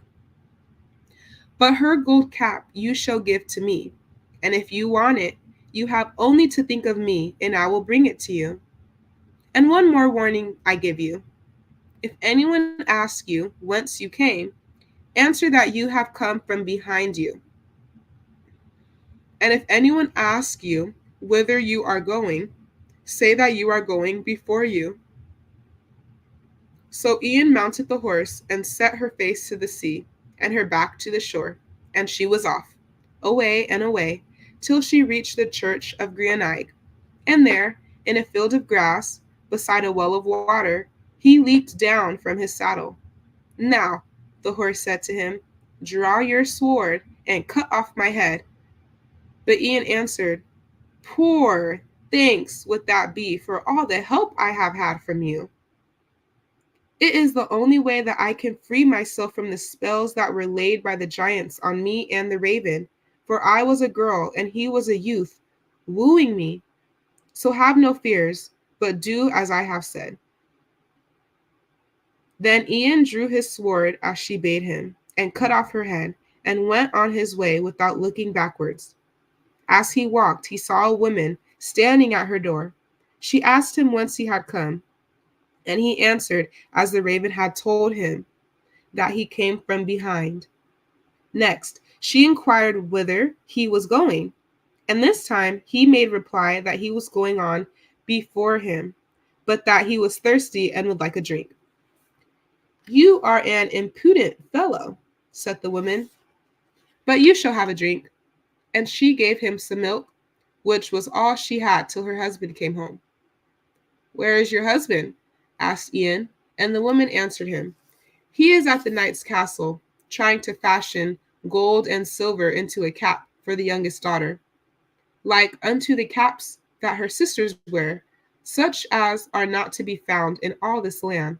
Speaker 1: But her gold cap you shall give to me, and if you want it, you have only to think of me, and I will bring it to you. And one more warning I give you. If anyone asks you whence you came, answer that you have come from behind you. And if anyone asks you whither you are going, say that you are going before you. So Ian mounted the horse and set her face to the sea and her back to the shore, and she was off, away and away, till she reached the church of Greenock, and there, in a field of grass, beside a well of water, he leaped down from his saddle. Now, the horse said to him, draw your sword and cut off my head. But Ian answered, Poor thanks would that be for all the help I have had from you. It is the only way that I can free myself from the spells that were laid by the giants on me and the raven, for I was a girl and he was a youth, wooing me. So have no fears, but do as I have said." Then Ian drew his sword as she bade him, and cut off her head, and went on his way without looking backwards. As he walked, he saw a woman standing at her door. She asked him whence he had come, and he answered as the raven had told him, that he came from behind. Next, she inquired whither he was going, and this time he made reply that he was going on before him, but that he was thirsty and would like a drink. "You are an impudent fellow," said the woman, "but you shall have a drink." And she gave him some milk, which was all she had till her husband came home. "Where is your husband?" asked Ian, and the woman answered him, "He is at the knight's castle, trying to fashion gold and silver into a cap for the youngest daughter, like unto the caps that her sisters wear, such as are not to be found in all this land.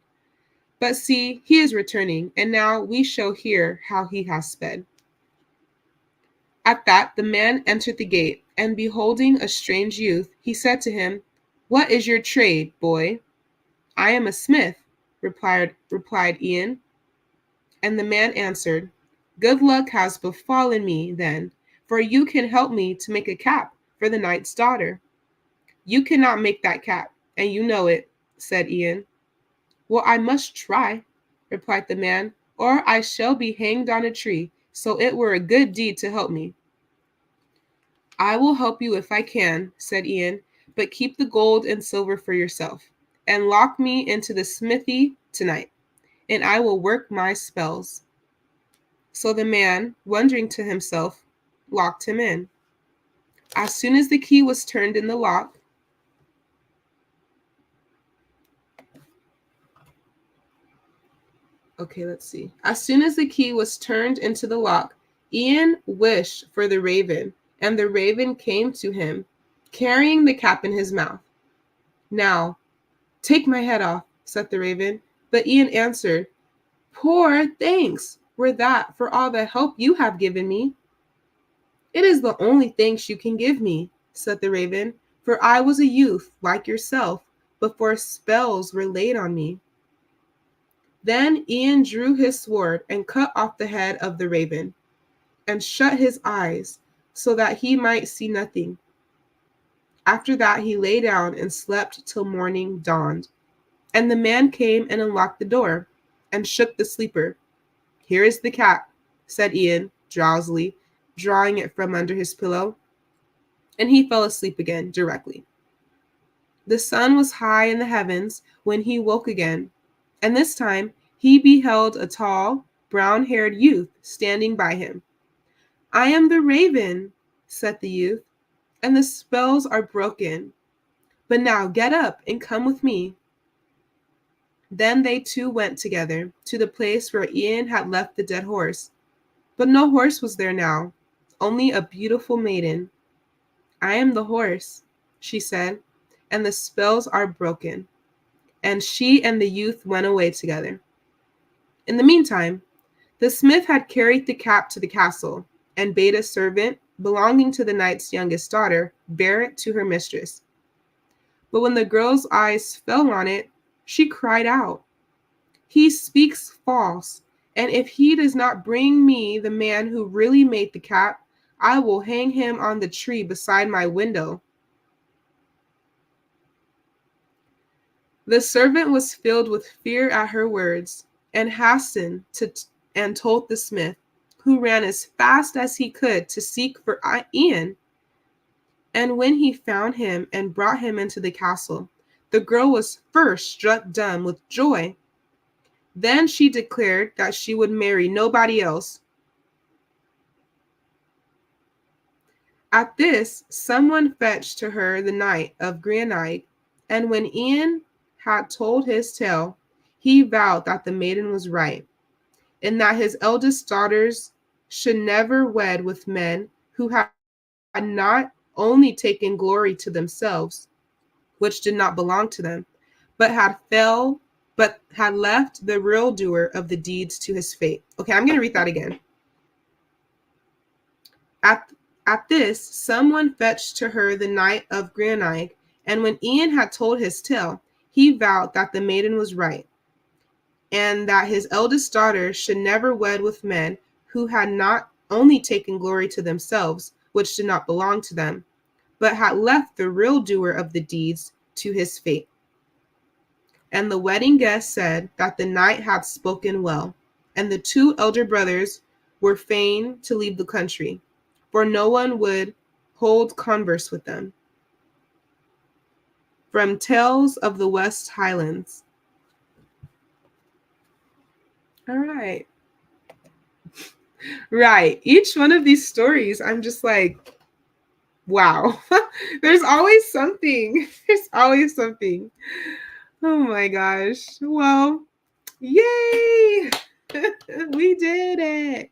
Speaker 1: But see, he is returning, and now we shall hear how he has sped." At that the man entered the gate, and beholding a strange youth, he said to him, "What is your trade, boy?" "I am a smith," replied Ian. And the man answered, "Good luck has befallen me, then, for you can help me to make a cap for the knight's daughter." "You cannot make that cap, and you know it," said Ian. "Well, I must try," replied the man, "or I shall be hanged on a tree, so it were a good deed to help me." "I will help you if I can," said Ian, "but keep the gold and silver for yourself, and lock me into the smithy tonight, and I will work my spells." So the man, wondering to himself, locked him in. As soon as the key was turned in the lock, As soon as the key was turned into the lock, Ian wished for the raven, and the raven came to him, carrying the cap in his mouth. "Now, take my head off," said the raven. But Ian answered, "Poor thanks were that for all the help you have given me." "It is the only thanks you can give me," said the raven, "for I was a youth like yourself before spells were laid on me." Then Ian drew his sword and cut off the head of the raven, and shut his eyes so that he might see nothing. After that he lay down and slept till morning dawned. And the man came and unlocked the door, and shook the sleeper. "Here is the cap," said Ian, drowsily, drawing it from under his pillow. And he fell asleep again directly. The sun was high in the heavens when he woke again, and this time he beheld a tall, brown-haired youth standing by him. "I am the raven," said the youth, "and the spells are broken. But now get up and come with me." Then they two went together to the place where Ian had left the dead horse. But no horse was there now, only a beautiful maiden. "I am the horse," she said, "and the spells are broken." And she and the youth went away together. In the meantime, the smith had carried the cap to the castle, and bade a servant belonging to the knight's youngest daughter bear it to her mistress. But when the girl's eyes fell on it, she cried out, "He speaks false, and if he does not bring me the man who really made the cap, I will hang him on the tree beside my window." The servant was filled with fear at her words, and hastened and told the smith, who ran as fast as he could to seek for Ian. And when he found him and brought him into the castle, the girl was first struck dumb with joy. Then she declared that she would marry nobody else. At this, someone fetched to her the Knight of Granite, and when Ian had told his tale, he vowed that the maiden was right, and that his eldest daughters should never wed with men who had not only taken glory to themselves, which did not belong to them, but had left the real doer of the deeds to his fate. Okay, I'm going to read that again. At this, someone fetched to her the Knight of Greenock, and when Ian had told his tale, he vowed that the maiden was right, and that his eldest daughter should never wed with men who had not only taken glory to themselves, which did not belong to them, but had left the real doer of the deeds to his fate. And the wedding guests said that the knight had spoken well, and the two elder brothers were fain to leave the country, for no one would hold converse with them. From Tales of the West Highlands. All right. Right. Each one of these stories, I'm just like, wow. There's always something. There's always something. Oh my gosh. Well, yay! We did it.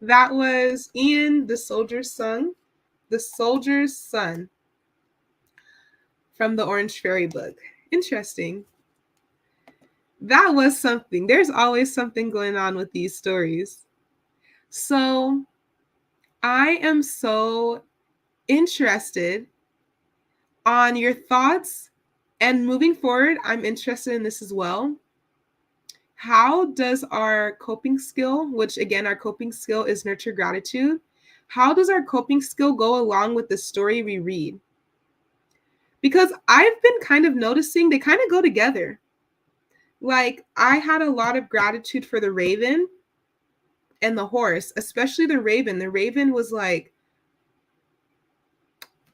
Speaker 1: That was Ian the Soldier's Son, from the Orange Fairy book. Interesting. That was something. There's always something going on with these stories. So I am so interested on your thoughts, and moving forward, I'm interested in this as well. How does our coping skill, which again, our coping skill is nurture gratitude, how does our coping skill go along with the story we read? Because I've been kind of noticing they kind of go together. Like, I had a lot of gratitude for the raven and the horse, especially the raven. The raven was like,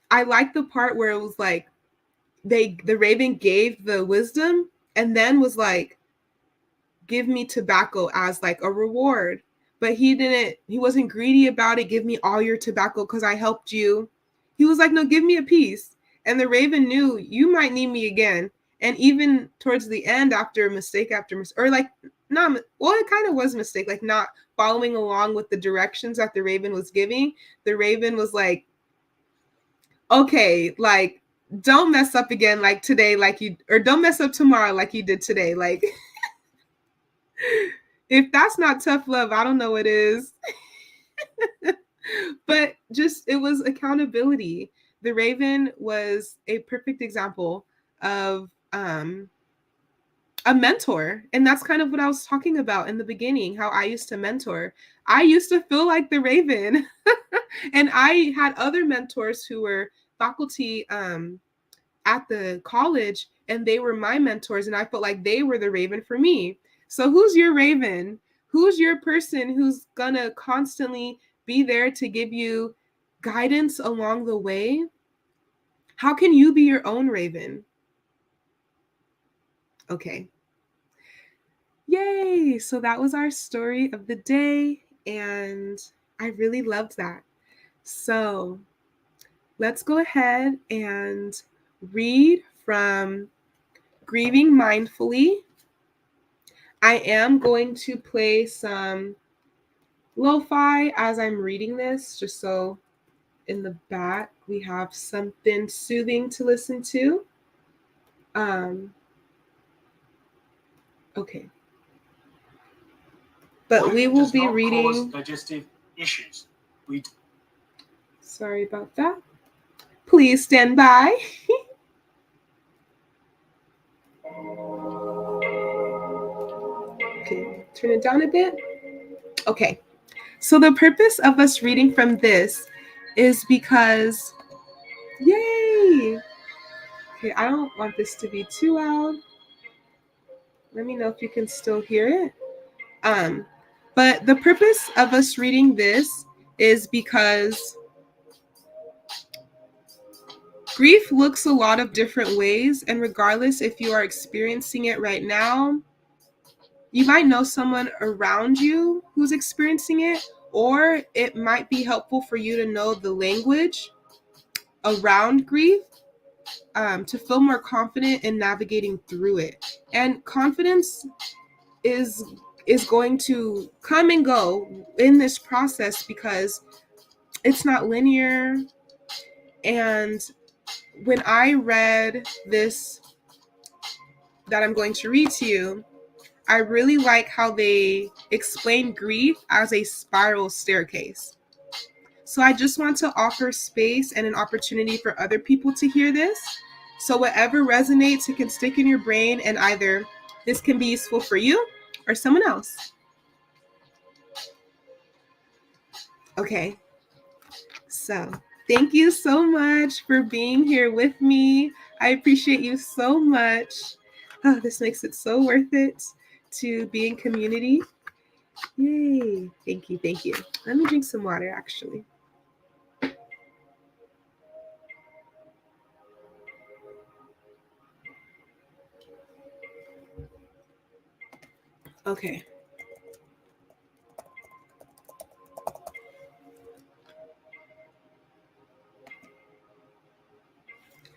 Speaker 1: I like the part where it was like, the raven gave the wisdom and then was like, give me tobacco as like a reward. But he wasn't greedy about it. Give me all your tobacco because I helped you. He was like, no, give me a piece. And the raven knew you might need me again. And even towards the end, after mistake, or like, not, well, it kind of was a mistake, like not following along with the directions that the raven was giving. The raven was like, okay, like, don't mess up again like today, or don't mess up tomorrow like you did today. Like, if that's not tough love, I don't know what is. But just, it was accountability. The raven was a perfect example of a mentor. And that's kind of what I was talking about in the beginning, how I used to mentor. I used to feel like the raven. And I had other mentors who were faculty at the college, and they were my mentors, and I felt like they were the raven for me. So who's your raven? Who's your person who's gonna constantly be there to give you guidance along the way? How can you be your own raven? Okay. Yay! So that was our story of the day, and I really loved that. So let's go ahead and read from Grieving Mindfully. I am going to play some lo-fi as I'm reading this, just so in the back we have something soothing to listen to. Okay. But we will be reading digestive issues. Sorry about that. Please stand by. Okay, turn it down a bit. Okay. So the purpose of us reading from this is because, yay! Okay, I don't want this to be too loud. Let me know if you can still hear it. But the purpose of us reading this is because grief looks a lot of different ways, and regardless if you are experiencing it right now, you might know someone around you who's experiencing it, or it might be helpful for you to know the language around grief to feel more confident in navigating through it. And confidence is going to come and go in this process because it's not linear. And when I read this that I'm going to read to you, I really like how they explain grief as a spiral staircase. So I just want to offer space and an opportunity for other people to hear this. So whatever resonates, it can stick in your brain, and either this can be useful for you or someone else. Okay. So thank you so much for being here with me. I appreciate you so much. Oh, this makes it so worth it to be in community. Yay. Thank you. Thank you. Let me drink some water, actually. Okay.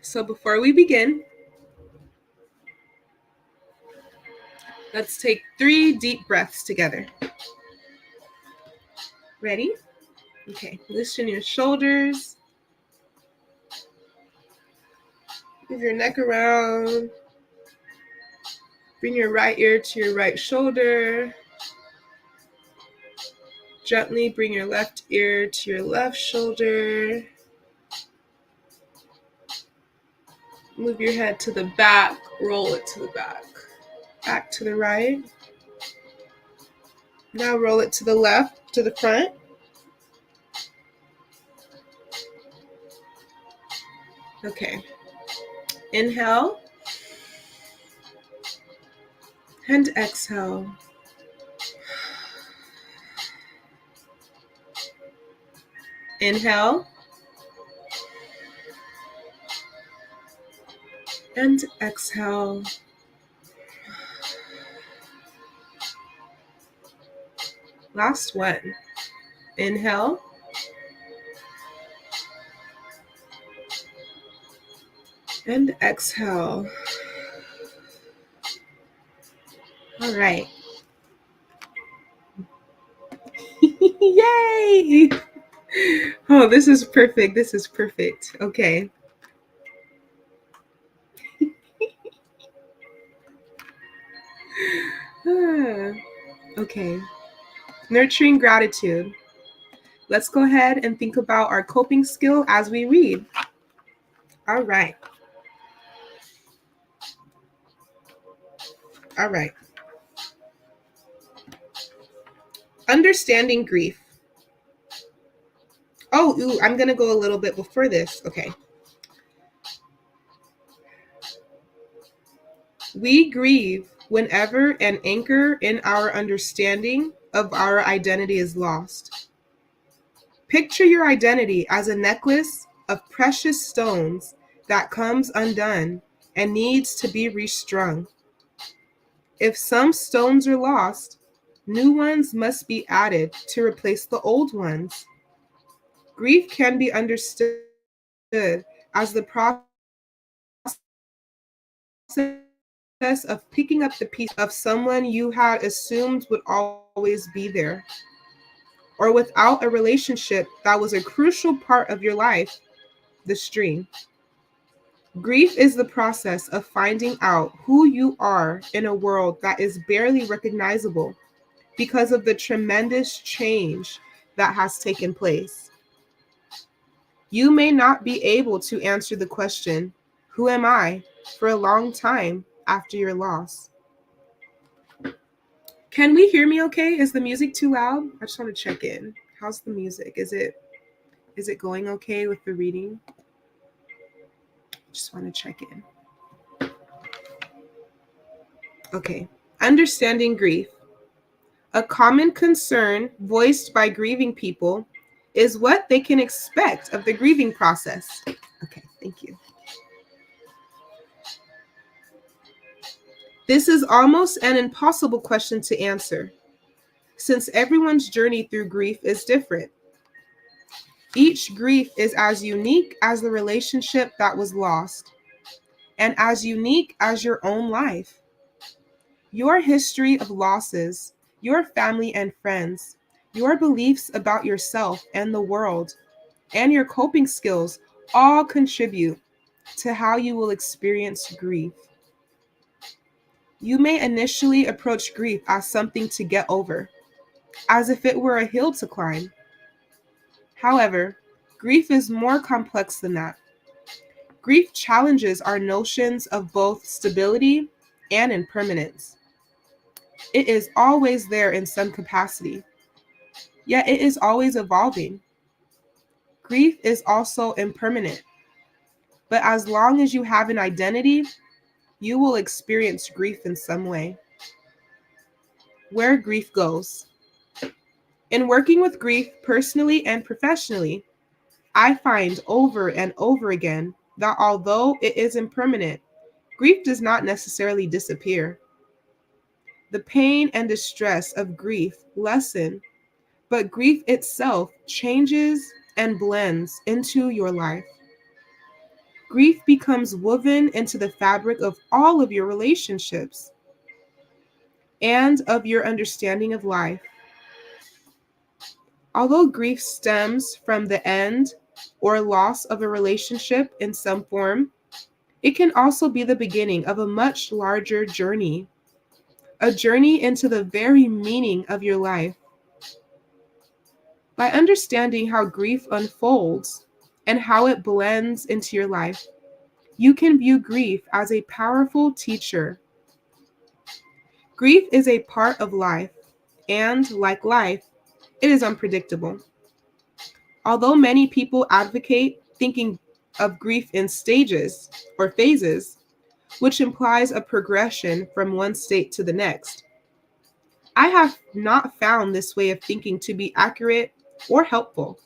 Speaker 1: So before we begin, let's take 3 deep breaths together. Ready? Okay. Loosen your shoulders. Move your neck around. Bring your right ear to your right shoulder. Gently bring your left ear to your left shoulder. Move your head to the back, roll it to the back. Back to the right. Now roll it to the left, to the front. Okay. Inhale. And exhale. Inhale. And exhale. Last one. Inhale. And exhale. All right. Yay! Oh, this is perfect. This is perfect. Okay. Okay. Nurturing gratitude. Let's go ahead and think about our coping skill as we read. All right. All right. Understanding grief. Oh, ooh, I'm going to go a little bit before this. Okay. We grieve whenever an anchor in our understanding of our identity is lost. Picture your identity as a necklace of precious stones that comes undone and needs to be restrung. If some stones are lost, new ones must be added to replace the old ones. Grief can be understood as the process of picking up the piece of someone you had assumed would always be there, or without a relationship that was a crucial part of your life, the stream. Grief is the process of finding out who you are in a world that is barely recognizable because of the tremendous change that has taken place. You may not be able to answer the question, "Who am I?" for a long time after your loss. Can we hear me okay? Is the music too loud? I just want to check in. How's the music? Is it going okay with the reading? Just want to check in. Okay. Understanding grief. A common concern voiced by grieving people is what they can expect of the grieving process. Okay, thank you. This is almost an impossible question to answer, since everyone's journey through grief is different. Each grief is as unique as the relationship that was lost, and as unique as your own life. Your history of losses, your family and friends, your beliefs about yourself and the world, and your coping skills all contribute to how you will experience grief. You may initially approach grief as something to get over, as if it were a hill to climb. However, grief is more complex than that. Grief challenges our notions of both stability and impermanence. It is always there in some capacity, yet it is always evolving. Grief is also impermanent, but as long as you have an identity, you will experience grief in some way. Where grief goes. In working with grief personally and professionally, I find over and over again that although it is impermanent, grief does not necessarily disappear. The pain and distress of grief lessen, but grief itself changes and blends into your life. Grief becomes woven into the fabric of all of your relationships and of your understanding of life. Although grief stems from the end or loss of a relationship in some form, it can also be the beginning of a much larger journey, a journey into the very meaning of your life. By understanding how grief unfolds and how it blends into your life, you can view grief as a powerful teacher. Grief is a part of life, and like life, it is unpredictable. Although many people advocate thinking of grief in stages or phases, which implies a progression from one state to the next, I have not found this way of thinking to be accurate or helpful.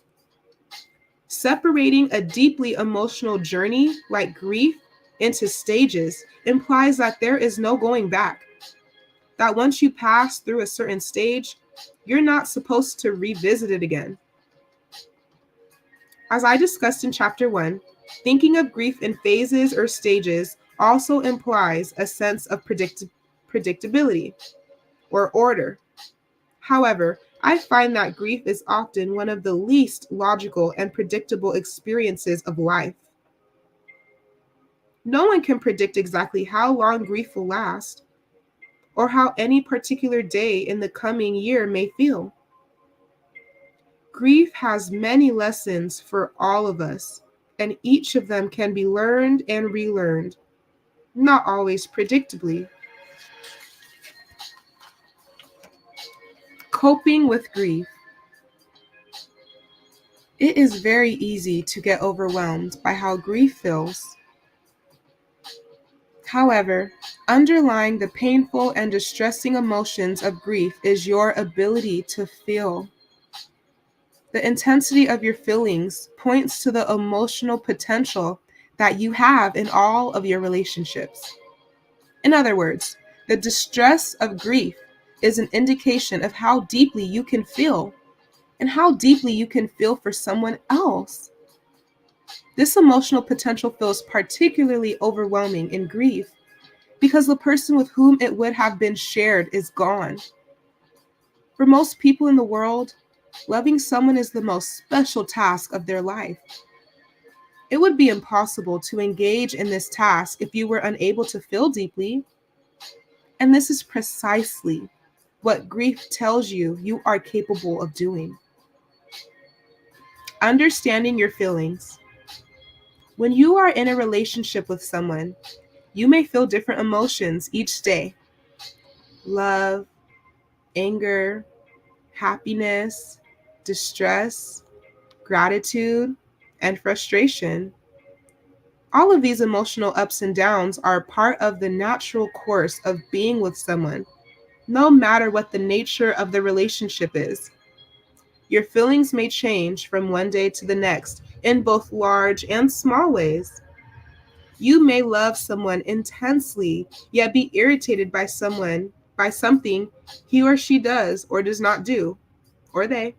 Speaker 1: Separating a deeply emotional journey like grief into stages implies that there is no going back, that once you pass through a certain stage, you're not supposed to revisit it again. As I discussed in Chapter 1, thinking of grief in phases or stages also implies a sense of predictability or order. However, I find that grief is often one of the least logical and predictable experiences of life. No one can predict exactly how long grief will last, or how any particular day in the coming year may feel. Grief has many lessons for all of us, and each of them can be learned and relearned, not always predictably. Coping with grief. It is very easy to get overwhelmed by how grief feels. However, underlying the painful and distressing emotions of grief is your ability to feel. The intensity of your feelings points to the emotional potential that you have in all of your relationships. In other words, the distress of grief is an indication of how deeply you can feel and how deeply you can feel for someone else. This emotional potential feels particularly overwhelming in grief because the person with whom it would have been shared is gone. For most people in the world, loving someone is the most special task of their life. It would be impossible to engage in this task if you were unable to feel deeply. And this is precisely what grief tells you you are capable of doing. Understanding your feelings. When you are in a relationship with someone, you may feel different emotions each day. Love, anger, happiness, distress, gratitude, and frustration. All of these emotional ups and downs are part of the natural course of being with someone, no matter what the nature of the relationship is. Your feelings may change from one day to the next in both large and small ways. You may love someone intensely, yet be irritated by something he or she does or does not do, or they.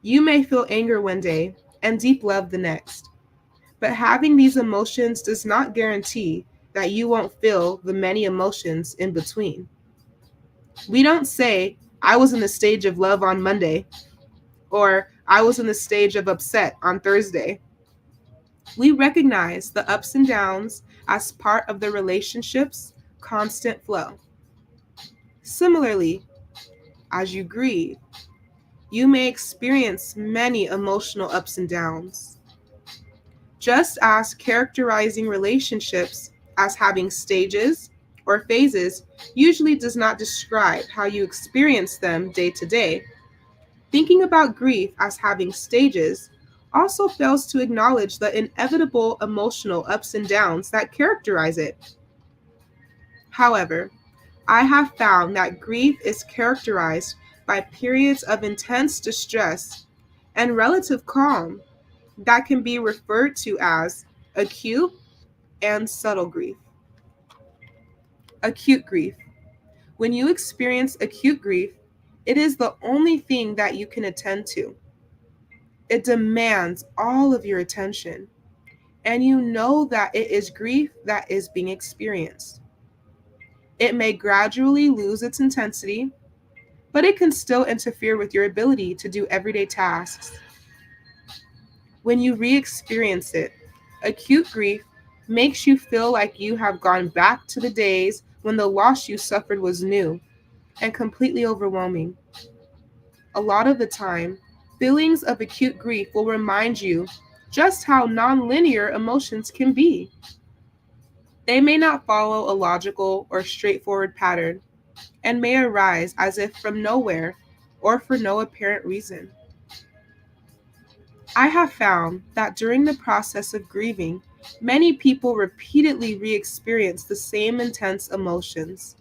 Speaker 1: You may feel anger one day and deep love the next. But having these emotions does not guarantee that you won't feel the many emotions in between. We don't say, I was in the stage of love on Monday, or I was in the stage of upset on Thursday. We recognize the ups and downs as part of the relationship's constant flow. Similarly, as you grieve, you may experience many emotional ups and downs. Just as characterizing relationships as having stages or phases usually does not describe how you experience them day to day, thinking about grief as having stages also fails to acknowledge the inevitable emotional ups and downs that characterize it. However, I have found that grief is characterized by periods of intense distress and relative calm that can be referred to as acute and subtle grief. Acute grief. When you experience acute grief, it is the only thing that you can attend to. It demands all of your attention, and you know that it is grief that is being experienced. It may gradually lose its intensity, but it can still interfere with your ability to do everyday tasks. When you re experience it, acute grief makes you feel like you have gone back to the days when the loss you suffered was new and completely overwhelming. A lot of the time, feelings of acute grief will remind you just how nonlinear emotions can be. They may not follow a logical or straightforward pattern and may arise as if from nowhere or for no apparent reason. I have found that during the process of grieving, many people repeatedly re experience the same intense emotions.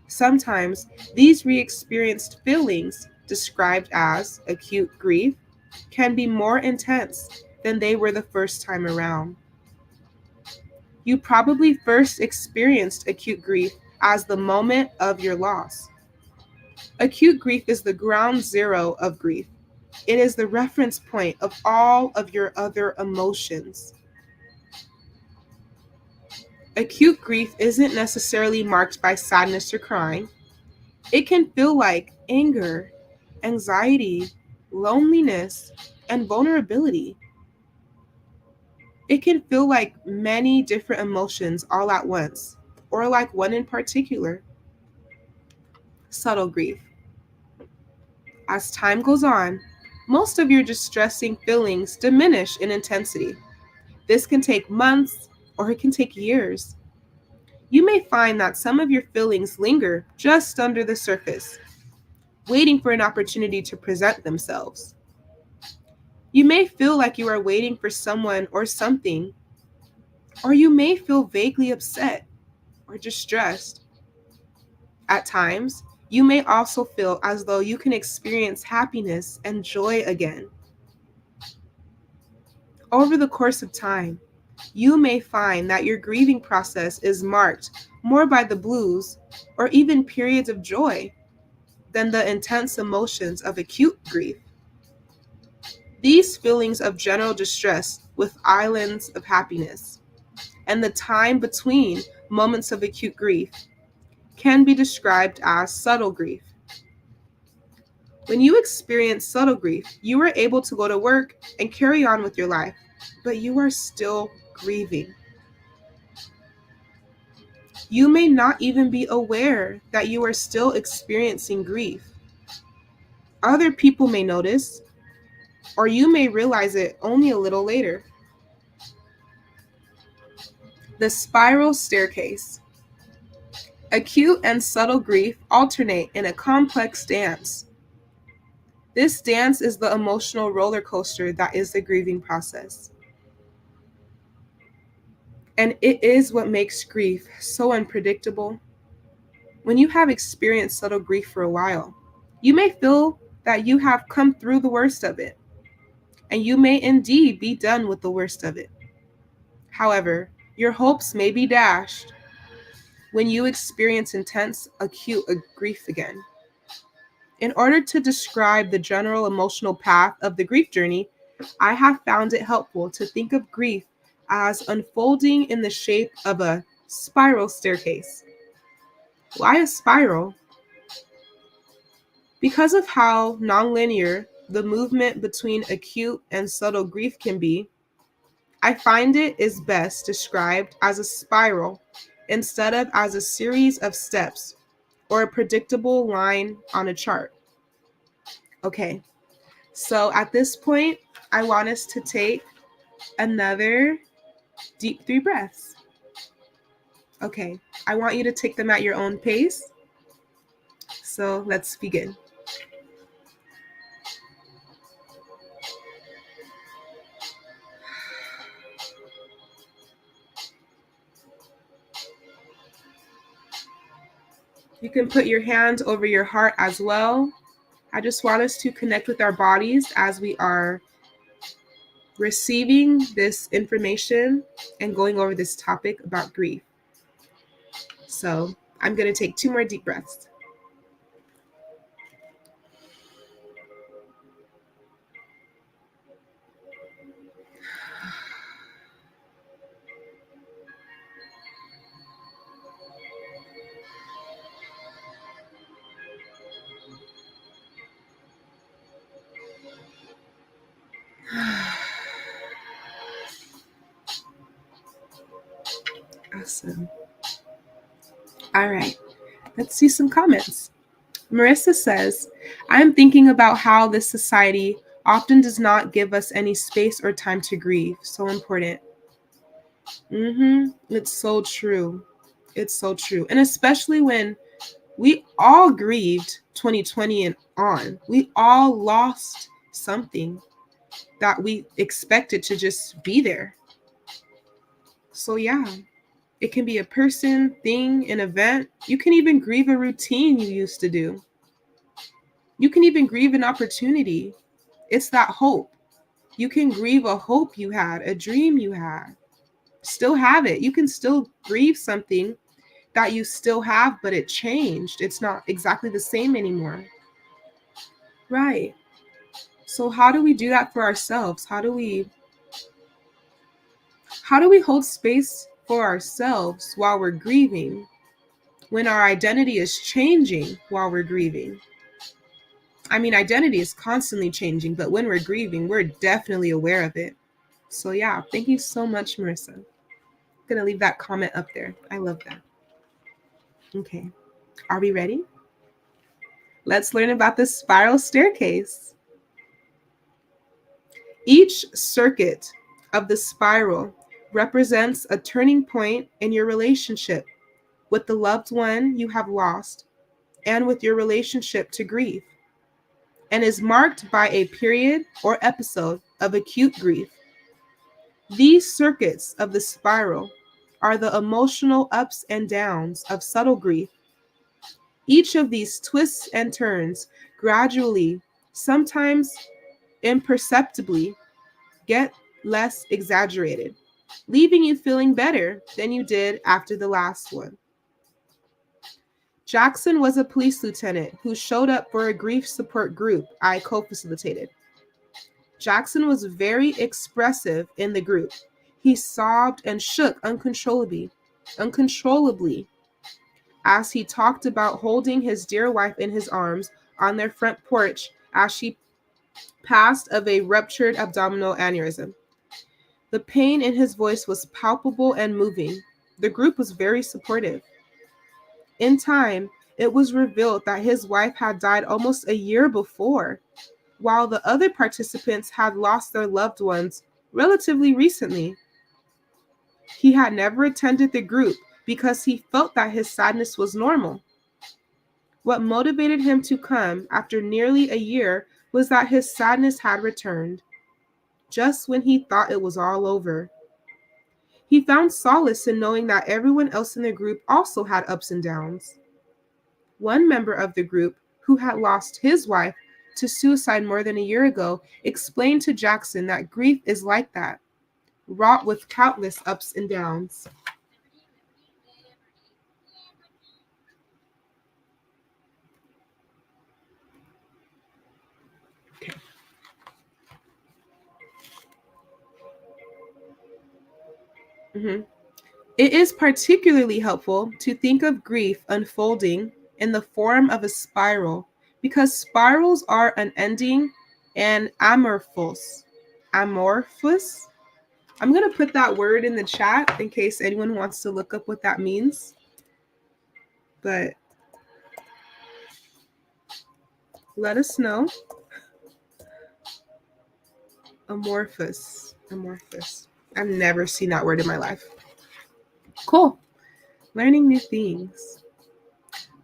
Speaker 1: Sometimes these re experienced feelings, described as acute grief, can be more intense than they were the first time around. You probably first experienced acute grief as the moment of your loss. Acute grief is the ground zero of grief. It is the reference point of all of your other emotions. Acute grief isn't necessarily marked by sadness or crying. It can feel like anger, anxiety, loneliness, and vulnerability. It can feel like many different emotions all at once, or like one in particular. Subtle grief. As time goes on, most of your distressing feelings diminish in intensity. This can take months or it can take years. You may find that some of your feelings linger just under the surface, waiting for an opportunity to present themselves. You may feel like you are waiting for someone or something, or you may feel vaguely upset or distressed. At times, you may also feel as though you can experience happiness and joy again. Over the course of time, you may find that your grieving process is marked more by the blues or even periods of joy than the intense emotions of acute grief. These feelings of general distress with islands of happiness and the time between moments of acute grief can be described as subtle grief. When you experience subtle grief, you are able to go to work and carry on with your life, but you are still grieving. You may not even be aware that you are still experiencing grief. Other people may notice, or you may realize it only a little later. The spiral staircase. Acute and subtle grief alternate in a complex dance. This dance is the emotional roller coaster that is the grieving process. And it is what makes grief so unpredictable. When you have experienced subtle grief for a while, you may feel that you have come through the worst of it, and you may indeed be done with the worst of it. However, your hopes may be dashed when you experience intense, acute grief again. In order to describe the general emotional path of the grief journey, I have found it helpful to think of grief as unfolding in the shape of a spiral staircase. Why a spiral? Because of how nonlinear the movement between acute and subtle grief can be, I find it is best described as a spiral instead of as a series of steps or a predictable line on a chart. Okay, so at this point, I want us to take another deep 3 breaths. Okay, I want you to take them at your own pace. So let's begin. You can put your hand over your heart as well. I just want us to connect with our bodies as we are receiving this information and going over this topic about grief. So I'm going to take 2 more deep breaths. Awesome. All right, let's see some comments. Marissa says, I'm thinking about how this society often does not give us any space or time to grieve. So important. It's so true. It's so true. And especially when we all grieved 2020 and on. We all lost something that we expected to just be there. So yeah, it can be a person, thing, an event. You can even grieve a routine you used to do. You can even grieve an opportunity. It's that hope. You can grieve a hope you had, a dream you had. Still have it. You can still grieve something that you still have, but it changed. It's not exactly the same anymore. Right. So how do we do that for ourselves? How do we hold space for ourselves while we're grieving when our identity is changing while we're grieving? I mean, identity is constantly changing, but when we're grieving, we're definitely aware of it. So yeah, thank you so much, Marissa. I'm gonna leave that comment up there. I love that. Okay, are we ready? Let's learn about the spiral staircase. Each circuit of the spiral represents a turning point in your relationship with the loved one you have lost and with your relationship to grief, and is marked by a period or episode of acute grief. These circuits of the spiral are the emotional ups and downs of subtle grief. Each of these twists and turns gradually, sometimes imperceptibly, get less exaggerated, leaving you feeling better than you did after the last one. Jackson was a police lieutenant who showed up for a grief support group I co-facilitated. Jackson was very expressive in the group. He sobbed and shook uncontrollably as he talked about holding his dear wife in his arms on their front porch as she passed of a ruptured abdominal aneurysm. The pain in his voice was palpable and moving. The group was very supportive. In time, it was revealed that his wife had died almost a year before, while the other participants had lost their loved ones relatively recently. He had never attended the group because he felt that his sadness was normal. What motivated him to come after nearly a year was that his sadness had returned, just when he thought it was all over. He found solace in knowing that everyone else in the group also had ups and downs. One member of the group, who had lost his wife to suicide more than a year ago, explained to Jackson that grief is like that, wrought with countless ups and downs. Okay. Mhm. It is particularly helpful to think of grief unfolding in the form of a spiral because spirals are unending and amorphous. Amorphous? I'm going to put that word in the chat in case anyone wants to look up what that means. But let us know. Amorphous. Amorphous. I've never seen that word in my life. Cool. Learning new things.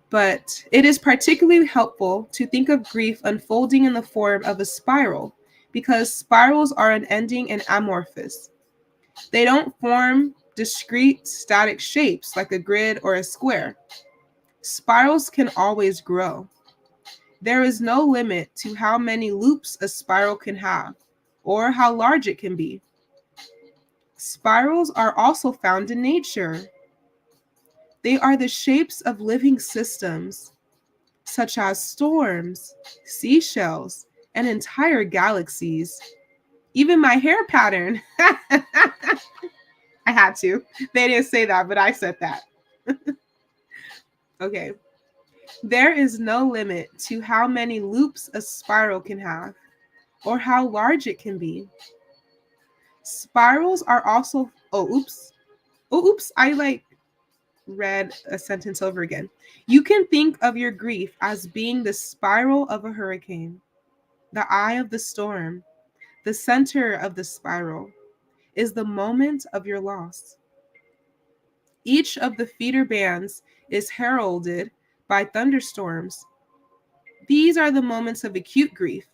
Speaker 1: But it is particularly helpful to think of grief unfolding in the form of a spiral, because spirals are unending and amorphous. They don't form discrete, static shapes like a grid or a square. Spirals can always grow. There is no limit to how many loops a spiral can have, or how large it can be. Spirals are also found in nature. They are the shapes of living systems, such as storms, seashells, and entire galaxies. Even my hair pattern. I had to. They didn't say that, but I said that. Okay. There is no limit to how many loops a spiral can have, or how large it can be. Spirals are also, I read a sentence over again. You can think of your grief as being the spiral of a hurricane, the eye of the storm. The center of the spiral is the moment of your loss. Each of the feeder bands is heralded by thunderstorms. These are the moments of acute grief,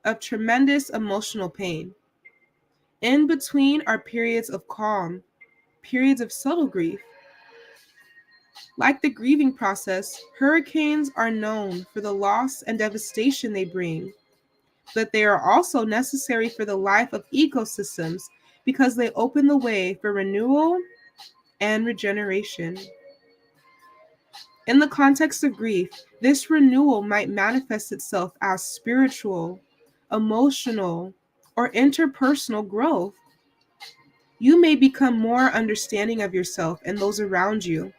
Speaker 1: of tremendous emotional pain. In between are periods of calm, periods of subtle grief. Like the grieving process, hurricanes are known for the loss and devastation they bring, but they are also necessary for the life of ecosystems because they open the way for renewal and regeneration. In the context of grief, this renewal might manifest itself as spiritual, emotional, or interpersonal growth. You may become more understanding of yourself and those around you.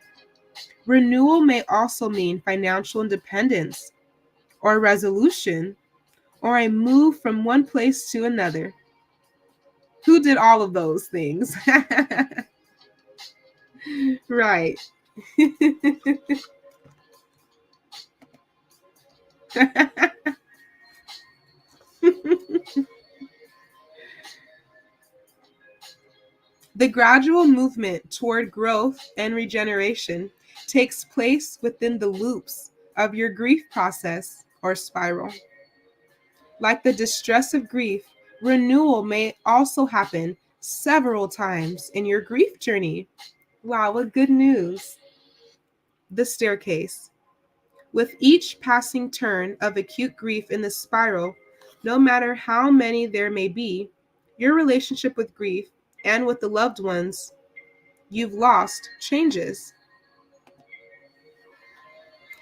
Speaker 1: Renewal may also mean financial independence, or resolution, or a move from one place to another. Who did all of those things? Right. The gradual movement toward growth and regeneration takes place within the loops of your grief process or spiral. Like the distress of grief, renewal may also happen several times in your grief journey. Wow, what good news! The staircase. With each passing turn of acute grief in the spiral, no matter how many there may be, your relationship with grief and with the loved ones you've lost changes.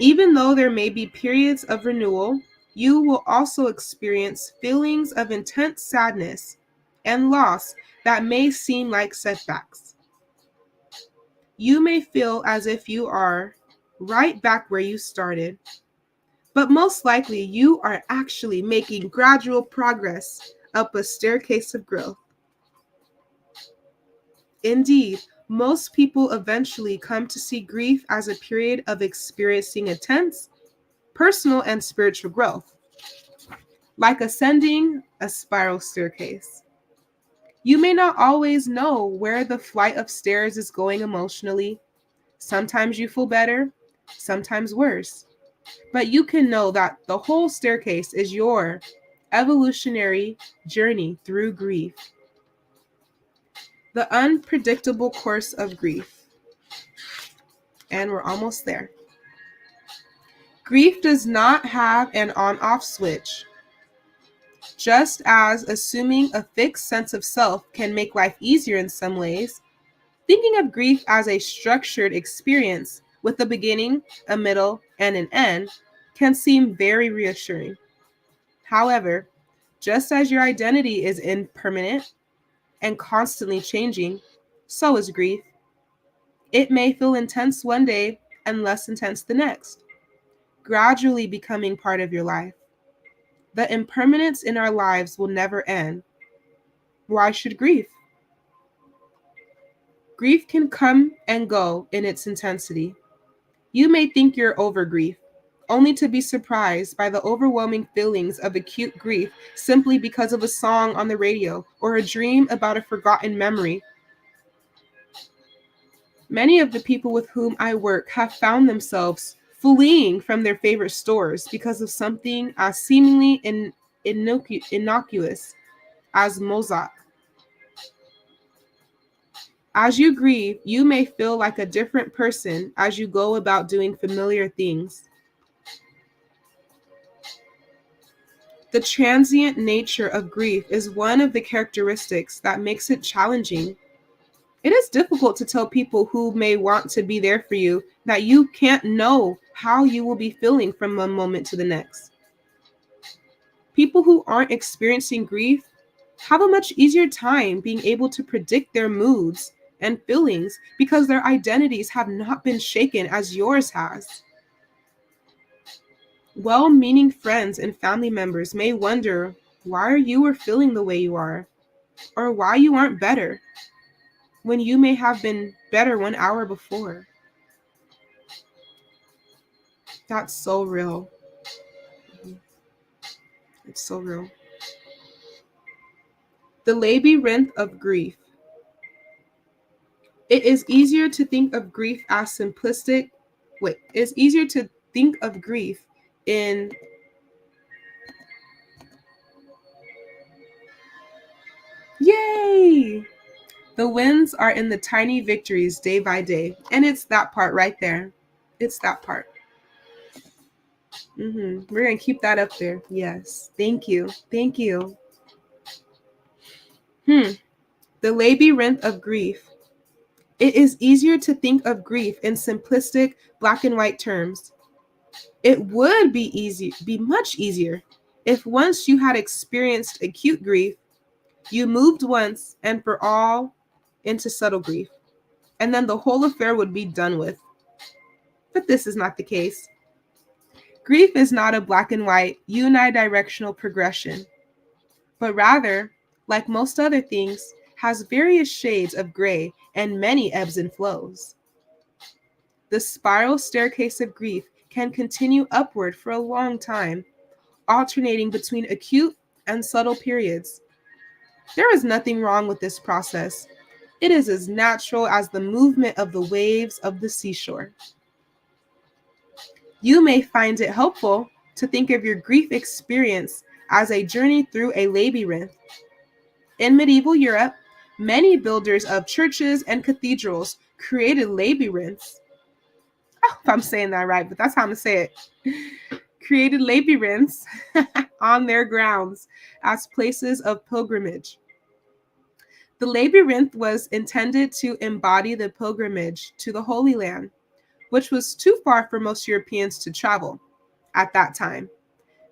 Speaker 1: Even though there may be periods of renewal, you will also experience feelings of intense sadness and loss that may seem like setbacks. You may feel as if you are right back where you started, but most likely you are actually making gradual progress up a staircase of growth. Indeed, most people eventually come to see grief as a period of experiencing intense personal and spiritual growth, like ascending a spiral staircase. You may not always know where the flight of stairs is going emotionally. Sometimes you feel better, sometimes worse. But you can know that the whole staircase is your evolutionary journey through grief. The unpredictable course of grief. And we're almost there. Grief does not have an on-off switch. Just as assuming a fixed sense of self can make life easier in some ways, thinking of grief as a structured experience with a beginning, a middle, and an end can seem very reassuring. However, just as your identity is impermanent and constantly changing, so is grief. It may feel intense one day and less intense the next, gradually becoming part of your life. The impermanence in our lives will never end. Why should grief? Grief can come and go in its intensity. You may think you're over grief, only to be surprised by the overwhelming feelings of acute grief simply because of a song on the radio or a dream about a forgotten memory. Many of the people with whom I work have found themselves fleeing from their favorite stores because of something as seemingly innocuous as Mozart. As you grieve, you may feel like a different person as you go about doing familiar things. The transient nature of grief is one of the characteristics that makes it challenging. It is difficult to tell people who may want to be there for you that you can't know how you will be feeling from one moment to the next. People who aren't experiencing grief have a much easier time being able to predict their moods and feelings because their identities have not been shaken as yours has. Well-meaning friends and family members may wonder why you are feeling the way you are, or why you aren't better, when you may have been better 1 hour before. That's so real. It's so real. The labyrinth of grief. It is easier to think of grief as simplistic. It's easier to think of grief in yay! The wins are in the tiny victories day by day. And it's that part right there. It's that part. We're going to keep that up there. Yes. Thank you. Thank you. The labyrinth of grief. It is easier to think of grief in simplistic black and white terms. It would be much easier if once you had experienced acute grief, you moved once and for all into subtle grief, and then the whole affair would be done with. But this is not the case. Grief is not a black and white, unidirectional progression, but rather, like most other things, has various shades of gray and many ebbs and flows. The spiral staircase of grief can continue upward for a long time, alternating between acute and subtle periods. There is nothing wrong with this process. It is as natural as the movement of the waves of the seashore. You may find it helpful to think of your grief experience as a journey through a labyrinth. In medieval Europe, many builders of churches and cathedrals created labyrinths. I hope I'm saying that right, but that's how I'm going to say it. Created labyrinths on their grounds as places of pilgrimage. The labyrinth was intended to embody the pilgrimage to the Holy Land, which was too far for most Europeans to travel at that time.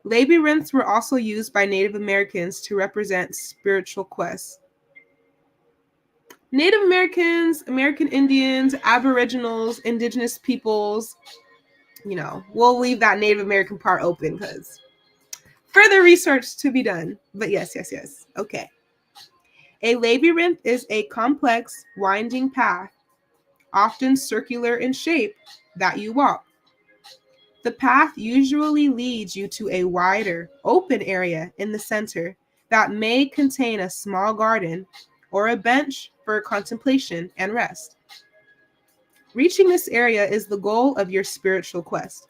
Speaker 1: Labyrinths were also used by Native Americans to represent spiritual quests. Native Americans, American Indians, Aboriginals, indigenous peoples, we'll leave that Native American part open because further research to be done. But yes. Okay. A labyrinth is a complex, winding path, often circular in shape, that you walk. The path usually leads you to a wider, open area in the center that may contain a small garden or a bench for contemplation and rest. Reaching this area is the goal of your spiritual quest.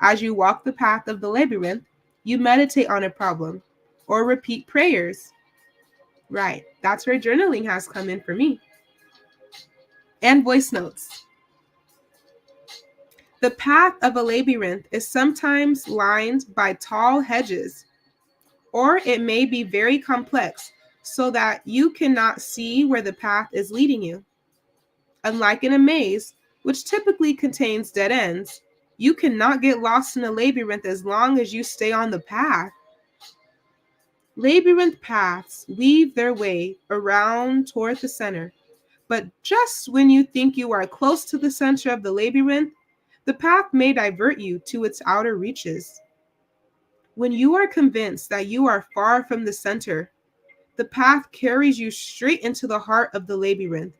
Speaker 1: As you walk the path of the labyrinth, you meditate on a problem or repeat prayers. Right, that's where journaling has come in for me. And voice notes. The path of a labyrinth is sometimes lined by tall hedges, or it may be very complex so that you cannot see where the path is leading you. Unlike in a maze, which typically contains dead ends, you cannot get lost in a labyrinth as long as you stay on the path. Labyrinth paths weave their way around toward the center, but just when you think you are close to the center of the labyrinth, the path may divert you to its outer reaches. When you are convinced that you are far from the center, the path carries you straight into the heart of the labyrinth,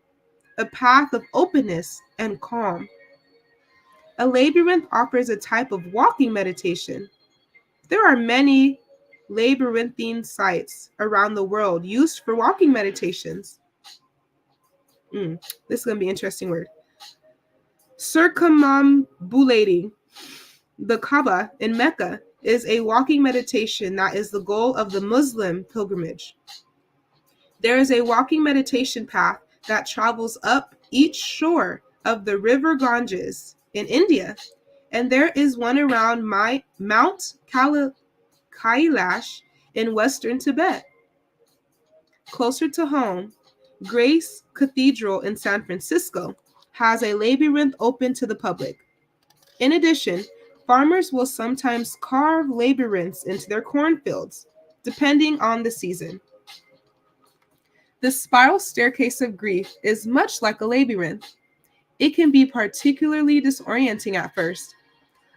Speaker 1: a path of openness and calm. A labyrinth offers a type of walking meditation. There are many labyrinthine sites around the world used for walking meditations. This is going to be an interesting word. Circumambulating the Kaaba in Mecca is a walking meditation that is the goal of the Muslim pilgrimage. There is a walking meditation path that travels up each shore of the river Ganges in India, and there is one around Mount Kailash in western Tibet. Closer to home, Grace Cathedral in San Francisco has a labyrinth open to the public. In addition, farmers will sometimes carve labyrinths into their cornfields, depending on the season. The spiral staircase of grief is much like a labyrinth. It can be particularly disorienting at first,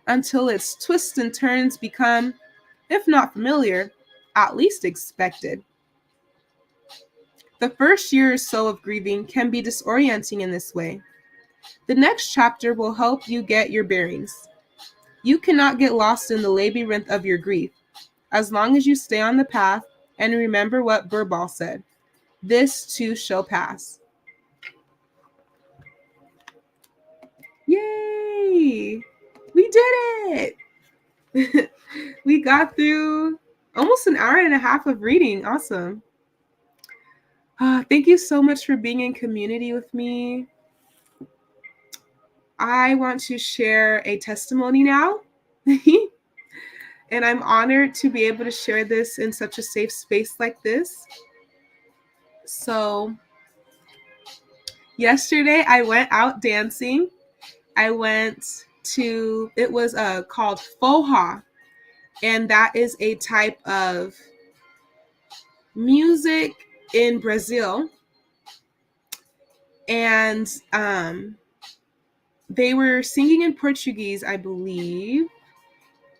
Speaker 1: until its twists and turns become, if not familiar, at least expected. The first year or so of grieving can be disorienting in this way. The next chapter will help you get your bearings. You cannot get lost in the labyrinth of your grief, as long as you stay on the path and remember what Birbal said. This too shall pass. Yay! We did it! We got through almost an hour and a half of reading. Awesome. Thank you so much for being in community with me. I want to share a testimony now. And I'm honored to be able to share this in such a safe space like this. So, yesterday I went out dancing. I went to, it was called Foha, and that is a type of music in Brazil. And they were singing in Portuguese, I believe.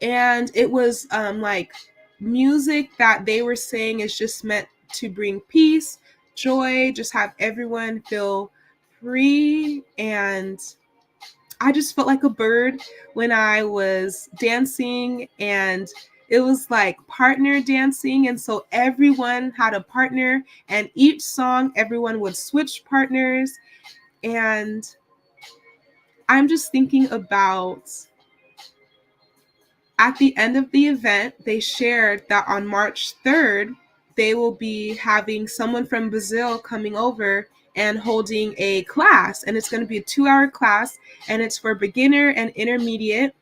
Speaker 1: And it was like music that they were saying is just meant to bring peace, joy, just have everyone feel free. And I just felt like a bird when I was dancing, and it was like partner dancing. And so everyone had a partner, and each song, everyone would switch partners. And I'm just thinking about, at the end of the event, they shared that on March 3rd, they will be having someone from Brazil coming over and holding a class. And it's going to be a 2-hour class, and it's for beginner and intermediate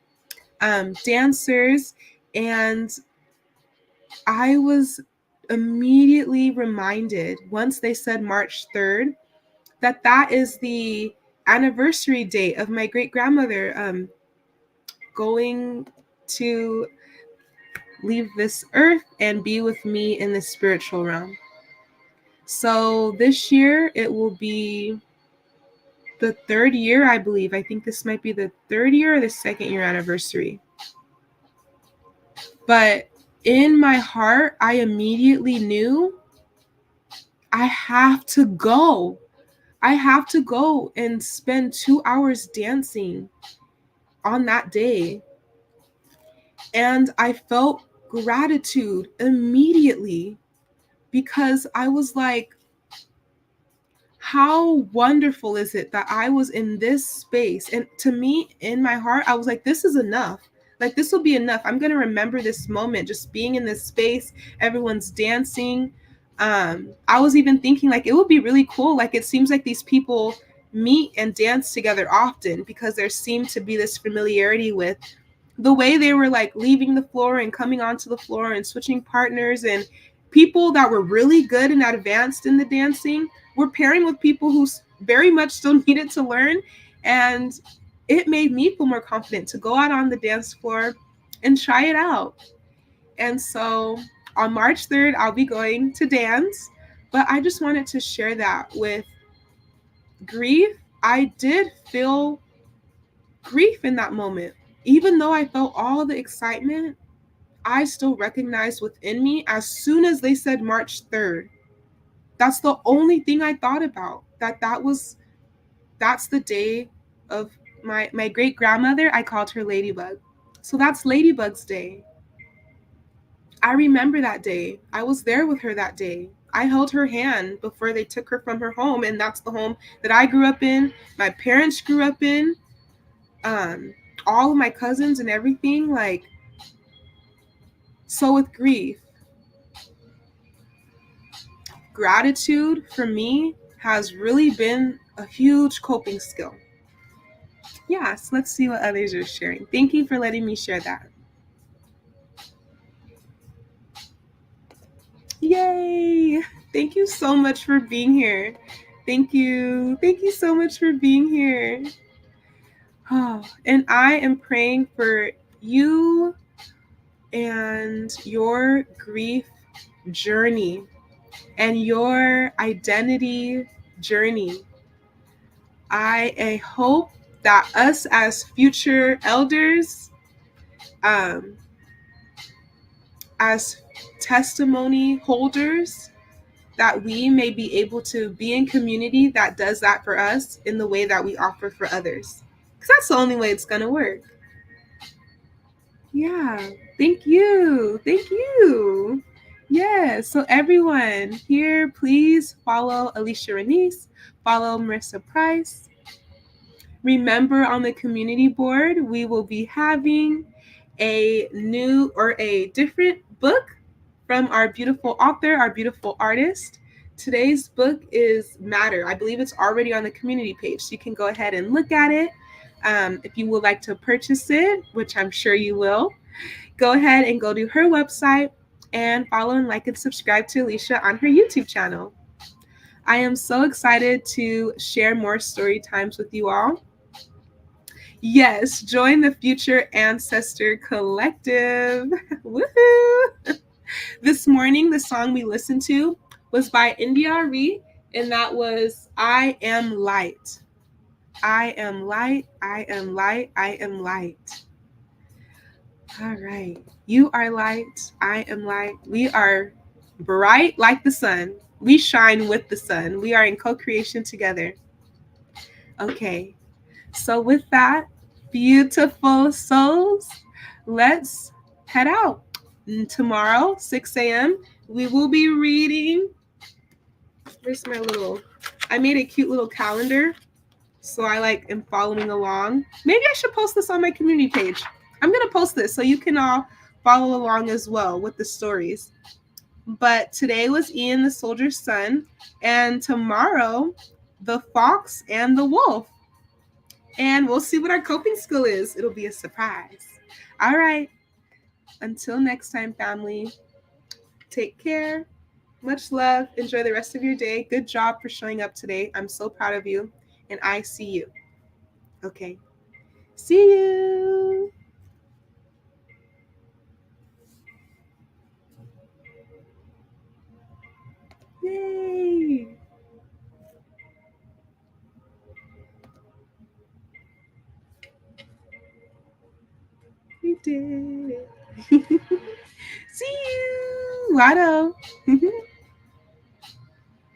Speaker 1: dancers. And I was immediately reminded, once they said March 3rd, that is the anniversary date of my great-grandmother going to leave this earth and be with me in the spiritual realm. So this year it will be the 3rd year, I believe. I think this might be the 3rd year or the 2nd year anniversary. But in my heart, I immediately knew I have to go. I have to go and spend 2 hours dancing on that day. And I felt gratitude immediately, because I was like, how wonderful is it that I was in this space? And to me, in my heart, I was like, this is enough. Like, this will be enough. I'm going to remember this moment, just being in this space. Everyone's dancing. I was even thinking, like, it would be really cool. Like, it seems like these people meet and dance together often, because there seemed to be this familiarity with the way they were like leaving the floor and coming onto the floor and switching partners, and people that were really good and advanced in the dancing were pairing with people who very much still needed to learn. And it made me feel more confident to go out on the dance floor and try it out. And so on March 3rd, I'll be going to dance. But I just wanted to share that with grief. I did feel grief in that moment. Even though I felt all the excitement, I still recognized within me, as soon as they said March 3rd, that's the only thing I thought about. That's the day of My great grandmother, I called her Ladybug. So that's Ladybug's Day. I remember that day. I was there with her that day. I held her hand before they took her from her home, and that's the home that I grew up in. My parents grew up in. Um, all of my cousins and everything. Like, so with grief, gratitude for me has really been a huge coping skill. Yeah, so let's see what others are sharing. Thank you for letting me share that. Yay! Thank you so much for being here. Thank you. Thank you so much for being here. Oh, and I am praying for you and your grief journey and your identity journey. I hope that us as future elders, um, as testimony holders, that we may be able to be in community that does that for us in the way that we offer for others. Because that's the only way it's going to work. Yeah. Thank you. Thank you. Yeah. So everyone here, please follow Alicia Renice, follow Marissa Price. Remember, on the community board, we will be having a new or a different book from our beautiful author, our beautiful artist. Today's book is Matter. I believe it's already on the community page, so you can go ahead and look at it. If you would like to purchase it, which I'm sure you will, go ahead and go to her website and follow and like and subscribe to Alicia on her YouTube channel. I am so excited to share more story times with you all. Yes, join the Future Ancestor Collective. Woohoo! This morning, the song we listened to was by India Arie, and that was I Am Light. I am light, I am light, I am light. All right. You are light, I am light. We are bright like the sun. We shine with the sun. We are in co-creation together. Okay. So with that, beautiful souls, let's head out. And tomorrow, 6 a.m., we will be reading. Where's my little, I made a cute little calendar. So I am following along. Maybe I should post this on my community page. I'm going to post this so you can all follow along as well with the stories. But today was Ian the Soldier's Son, and tomorrow, the Fox and the Wolf. And we'll see what our coping skill is. It'll be a surprise. All right. Until next time, family, take care. Much love. Enjoy the rest of your day. Good job for showing up today. I'm so proud of you. And I see you. Okay. See you. Yay. We did it. See you. Lotto.